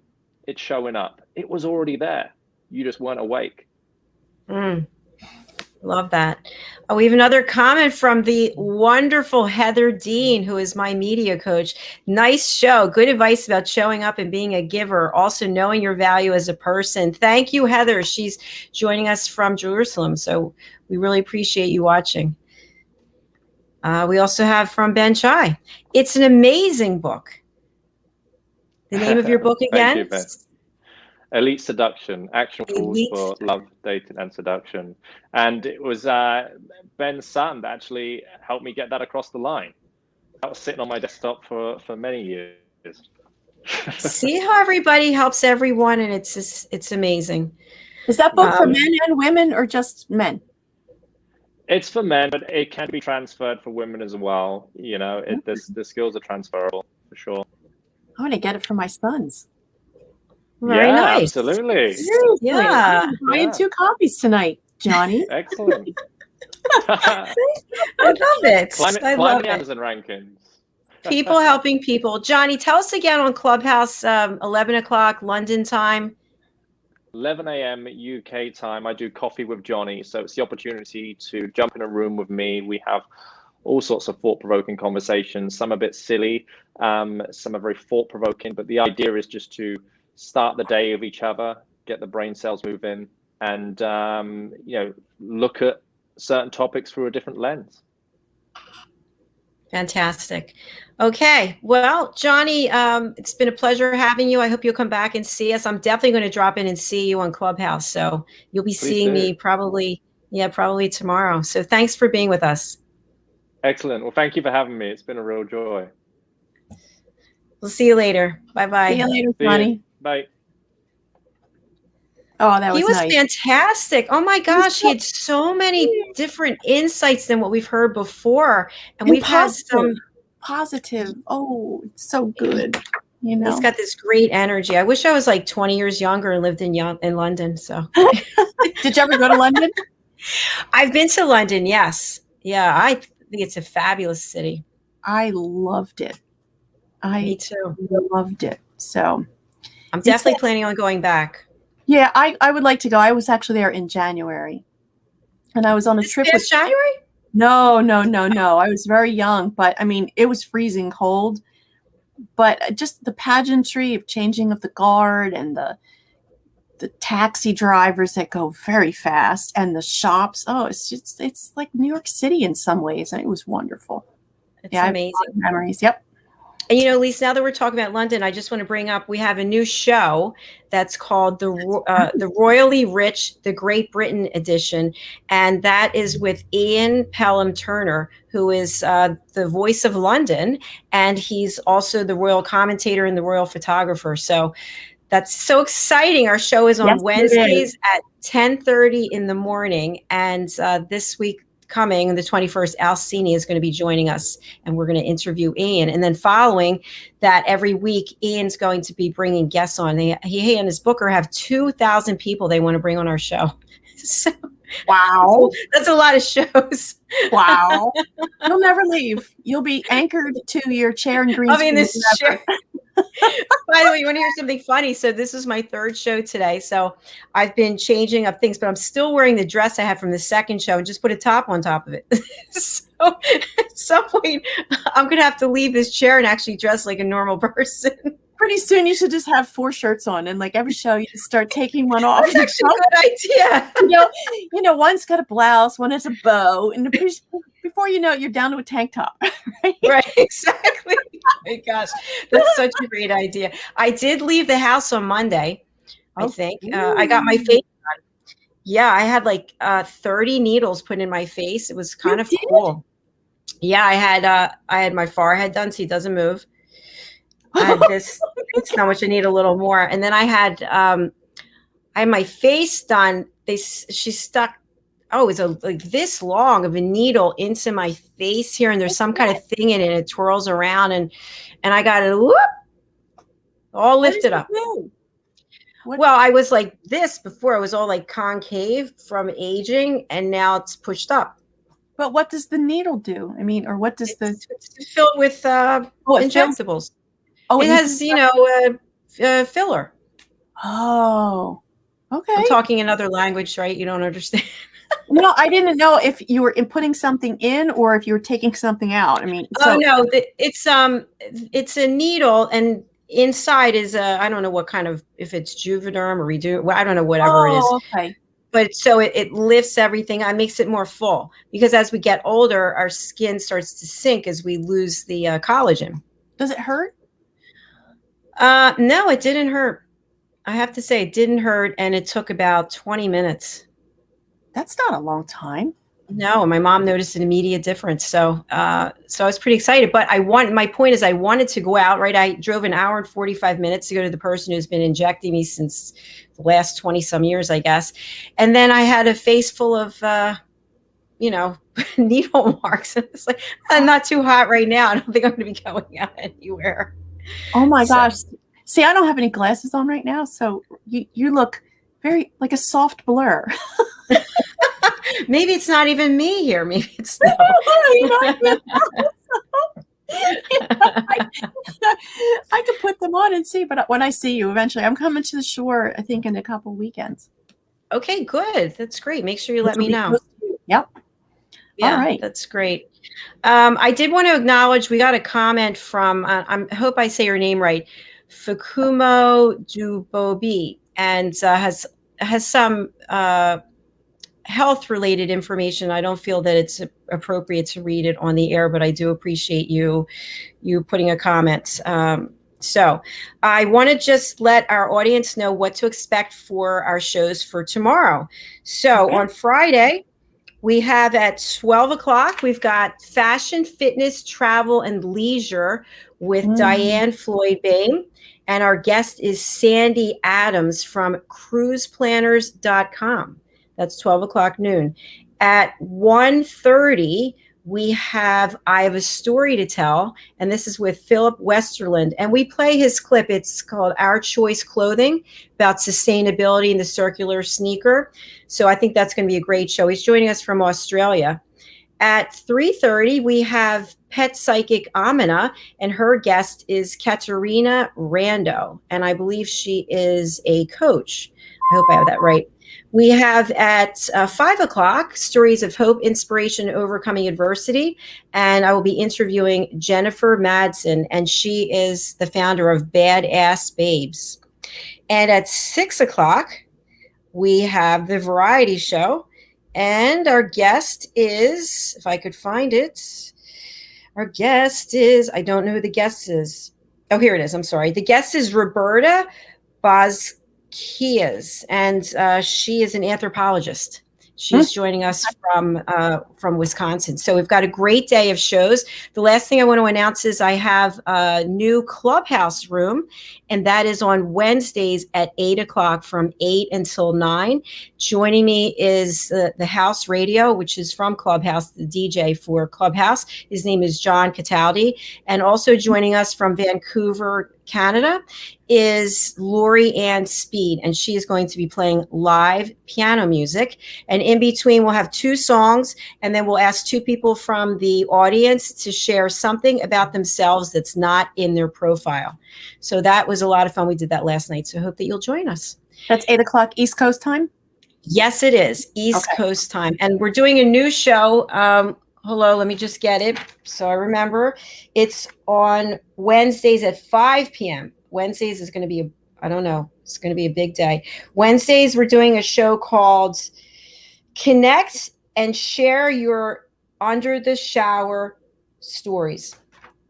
it's showing up. It was already there. You just weren't awake. Love that. Oh, we have another comment from the wonderful Heather Dean, who is my media coach. Nice show. Good advice about showing up and being a giver. Also knowing your value as a person. Thank you, Heather. She's joining us from Jerusalem. So we really appreciate you watching. We also have from Ben Chai. It's an amazing book. The name of your book again? Thank you, Ben. Elite Seduction, Action Rules for Love, Dating, and Seduction. And it was Ben's son that actually helped me get that across the line. That was sitting on my desktop for many years. See how everybody helps everyone, and it's amazing. Is that book for men and women, or just men? It's for men, but it can be transferred for women as well. You know, the skills are transferable for sure. I want to get it for my sons. Very nice. Absolutely. Seriously. Yeah. I'm buying 2 copies tonight, Johnny. Excellent. I love it. I love climbing it. Amazon rankings. People helping people. Johnny, tell us again on Clubhouse, 11 o'clock London time. 11 a.m. UK time, I do Coffee with Johnny. So it's the opportunity to jump in a room with me. We have all sorts of thought-provoking conversations, some a bit silly, some are very thought-provoking, but the idea is just to start the day with each other, get the brain cells moving, and you know, look at certain topics through a different lens. Fantastic. Okay. Well, Johnny, it's been a pleasure having you. I hope you'll come back and see us. I'm definitely going to drop in and see you on Clubhouse. So you'll be seeing me probably tomorrow. So thanks for being with us. Excellent. Well, thank you for having me. It's been a real joy. We'll see you later. Bye-bye. See you later, Johnny. Bye. Oh, that was He was nice. Fantastic. Oh my gosh, he had so many different insights than what we've heard before. And we've had some positive. Oh, it's so good. You know, he's got this great energy. I wish I was like 20 years younger and lived in London. So did you ever go to London? I've been to London, yes. Yeah, I think it's a fabulous city. I loved it. Me too. Loved it. So I'm definitely planning on going back. Yeah, I would like to go. I was actually there in January. And I was on a trip with January? No. I was very young, but I mean, it was freezing cold. But just the pageantry of changing of the guard and the taxi drivers that go very fast and the shops. Oh, it's like New York City in some ways, and it was wonderful. It's amazing. Memories. Yep. And you know, Lisa, now that we're talking about London, I just want to bring up, we have a new show that's called the Royally Rich, the Great Britain edition. And that is with Ian Pelham Turner, who is the voice of London. And he's also the royal commentator and the royal photographer. So that's so exciting. Our show is on Wednesdays at 10:30 in the morning. And this week, coming the 21st, Alcini is going to be joining us, and we're going to interview Ian. And then following that, every week, Ian's going to be bringing guests on. He and his booker have 2,000 people they want to bring on our show. So, wow, that's a lot of shows. Wow, you'll never leave. You'll be anchored to your chair in green. I'll be in this chair. By the way, you want to hear something funny? So this is my third show today. So I've been changing up things, but I'm still wearing the dress I had from the second show and just put a top on top of it. So at some point, I'm going to have to leave this chair and actually dress like a normal person. Pretty soon, you should just have 4 shirts on, and like every show, you just start taking one off. That's actually a good idea. You know, one's got a blouse, one has a bow, and before you know it, you're down to a tank top. Right, exactly. Oh my gosh, that's such a great idea. I did leave the house on Monday, I think. I got my face done. Yeah, I had like 30 needles put in my face. It was kind of cool. Yeah, I had my forehead done so it doesn't move. I had this how much I need a little more. And then I had my face done. She stuck oh, it's like this long of a needle into my face here, and there's some kind of thing in it. It twirls around, and I got it all lifted up. Well, I was like this before. I was all like concave from aging, and now it's pushed up. But what does the needle do? I mean, or what does it's filled with injectables? It has, filler. Oh, okay. I'm talking another language, right? You don't understand. No, I didn't know if you were putting something in or if you were taking something out. I mean, oh no, it's a needle, and inside is I don't know what kind of, if it's Juvederm or Redo, well, I don't know, whatever it is. Okay. But so it lifts everything. It makes it more full, because as we get older, our skin starts to sink as we lose the collagen. Does it hurt? No, it didn't hurt. I have to say it didn't hurt, and it took about 20 minutes. That's not a long time. No, my mom noticed an immediate difference. So I was pretty excited, but my point is I wanted to go out, right? I drove an hour and 45 minutes to go to the person who's been injecting me since the last 20 some years, I guess. And then I had a face full of, needle marks. It's like, I'm not too hot right now. I don't think I'm going to be going out anywhere. Oh my gosh. See, I don't have any glasses on right now. So you look very like a soft blur. Maybe it's not even me here. Maybe it's no. I could put them on and see, but when I see you eventually, I'm coming to the shore, I think in a couple weekends. Okay, good. That's great. Make sure you let me know. Yep. Yeah, all right. That's great. I did want to acknowledge, we got a comment from, I hope I say your name right, Fukumo Dubobi, and has some health related information. I don't feel that it's appropriate to read it on the air, but I do appreciate you putting a comment. So I want to just let our audience know what to expect for our shows for tomorrow. So on Friday, we have at 12 o'clock, we've got fashion, fitness, travel, and leisure with Diane Floyd-Bain. And our guest is Sandy Adams from cruiseplanners.com. That's 12 o'clock noon. At 1:30, we have I Have a Story to Tell, and this is with Philip Westerland. And we play his clip. It's called Our Choice Clothing, about sustainability and the circular sneaker. So I think that's going to be a great show. He's joining us from Australia. At 3:30, we have pet psychic Amina, and her guest is Katerina Rando, and I believe she is a coach. I hope I have that right. We have at 5 o'clock, Stories of Hope, Inspiration, Overcoming Adversity. And I will be interviewing Jennifer Madsen, and she is the founder of Badass Babes. And at 6 o'clock, we have the variety show. And our guest is, if I could find it, our guest is, I don't know who the guest is. Oh, here it is. I'm sorry. The guest is Roberta Kias, and she is an anthropologist. She's joining us from Wisconsin. So we've got a great day of shows. The last thing I want to announce is I have a new Clubhouse room, and that is on Wednesdays at 8 o'clock from 8 until 9. Joining me is the House Radio, which is from Clubhouse, the DJ for Clubhouse. His name is John Cassell. And also joining us from Vancouver, Canada, is Lori Ann Speed, and she is going to be playing live piano music. And in between, we'll have 2 songs, and then we'll ask 2 people from the audience to share something about themselves that's not in their profile. So that was a lot of fun. We did that last night, so I hope that you'll join us. That's 8 o'clock East Coast time? Yes, it is. East Coast time. And we're doing a new show. Hello, let me just get it so I remember. It's on Wednesdays at 5 p.m. Wednesdays is going to be, I don't know, it's going to be a big day. Wednesdays, we're doing a show called Connect and Share Your Under the Shower Stories.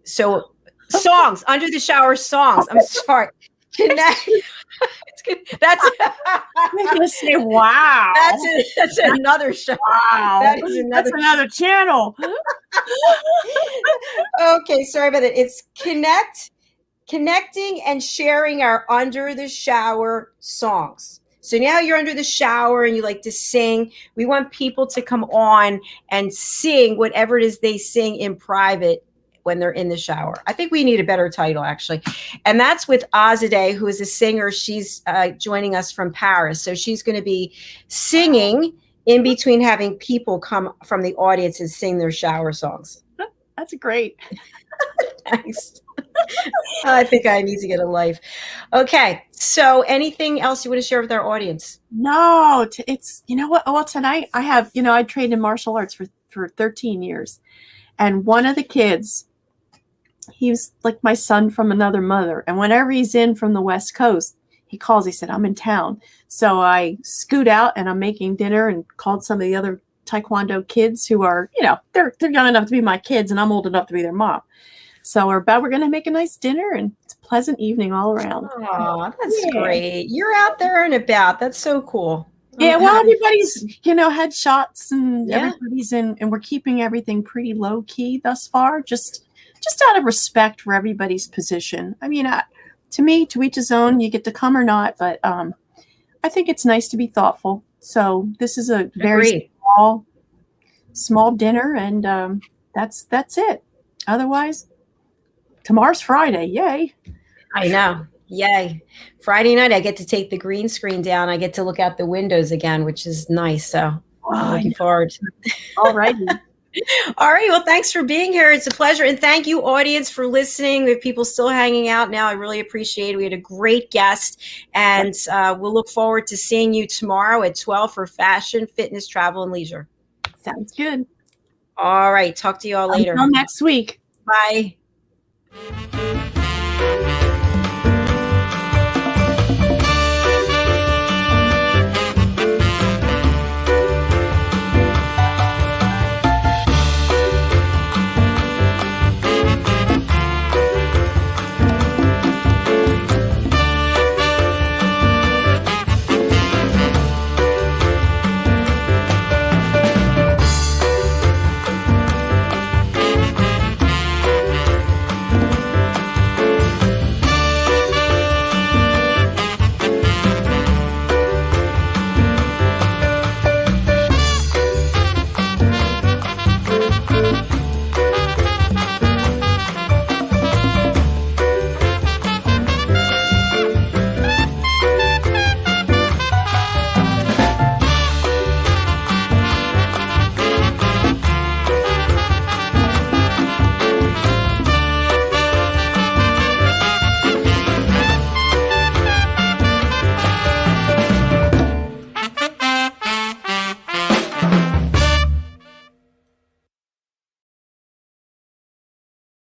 So songs, under the shower songs. I'm sorry. Connect. It's good. That's I'm going to say, wow. That's another show. Wow. That's another channel. Okay, sorry about that. It's connecting and sharing our under the shower songs. So now you're under the shower and you like to sing. We want people to come on and sing whatever it is they sing in private when they're in the shower. I think we need a better title, actually. And that's with Azadeh, who is a singer. She's joining us from Paris. So she's going to be singing in between having people come from the audience and sing their shower songs. That's great. Thanks. I think I need to get a life. Okay. So anything else you want to share with our audience? No, it's, you know what? Well, tonight I have, I trained in martial arts for 13 years. And one of the kids, he was like my son from another mother. And whenever he's in from the West Coast, he calls, he said, I'm in town. So I scoot out and I'm making dinner and called some of the other Taekwondo kids who are, they're young enough to be my kids and I'm old enough to be their mom. So we're going to make a nice dinner and it's a pleasant evening all around. Oh, that's great. You're out there and about. That's so cool. Yeah, well, everybody's, had shots and everybody's in, and we're keeping everything pretty low key thus far, just out of respect for everybody's position. I mean, to me, to each his own, you get to come or not, but I think it's nice to be thoughtful. So this is a very small dinner, and that's it. Otherwise, tomorrow's Friday. Yay. I know. Yay. Friday night, I get to take the green screen down. I get to look out the windows again, which is nice. So I'm looking forward. All righty. All right. Well, thanks for being here. It's a pleasure. And thank you, audience, for listening. We have people still hanging out now. I really appreciate it. We had a great guest. And we'll look forward to seeing you tomorrow at 12 for Fashion, Fitness, Travel, and Leisure. Sounds good. All right. Talk to you all later. Until next week. Bye.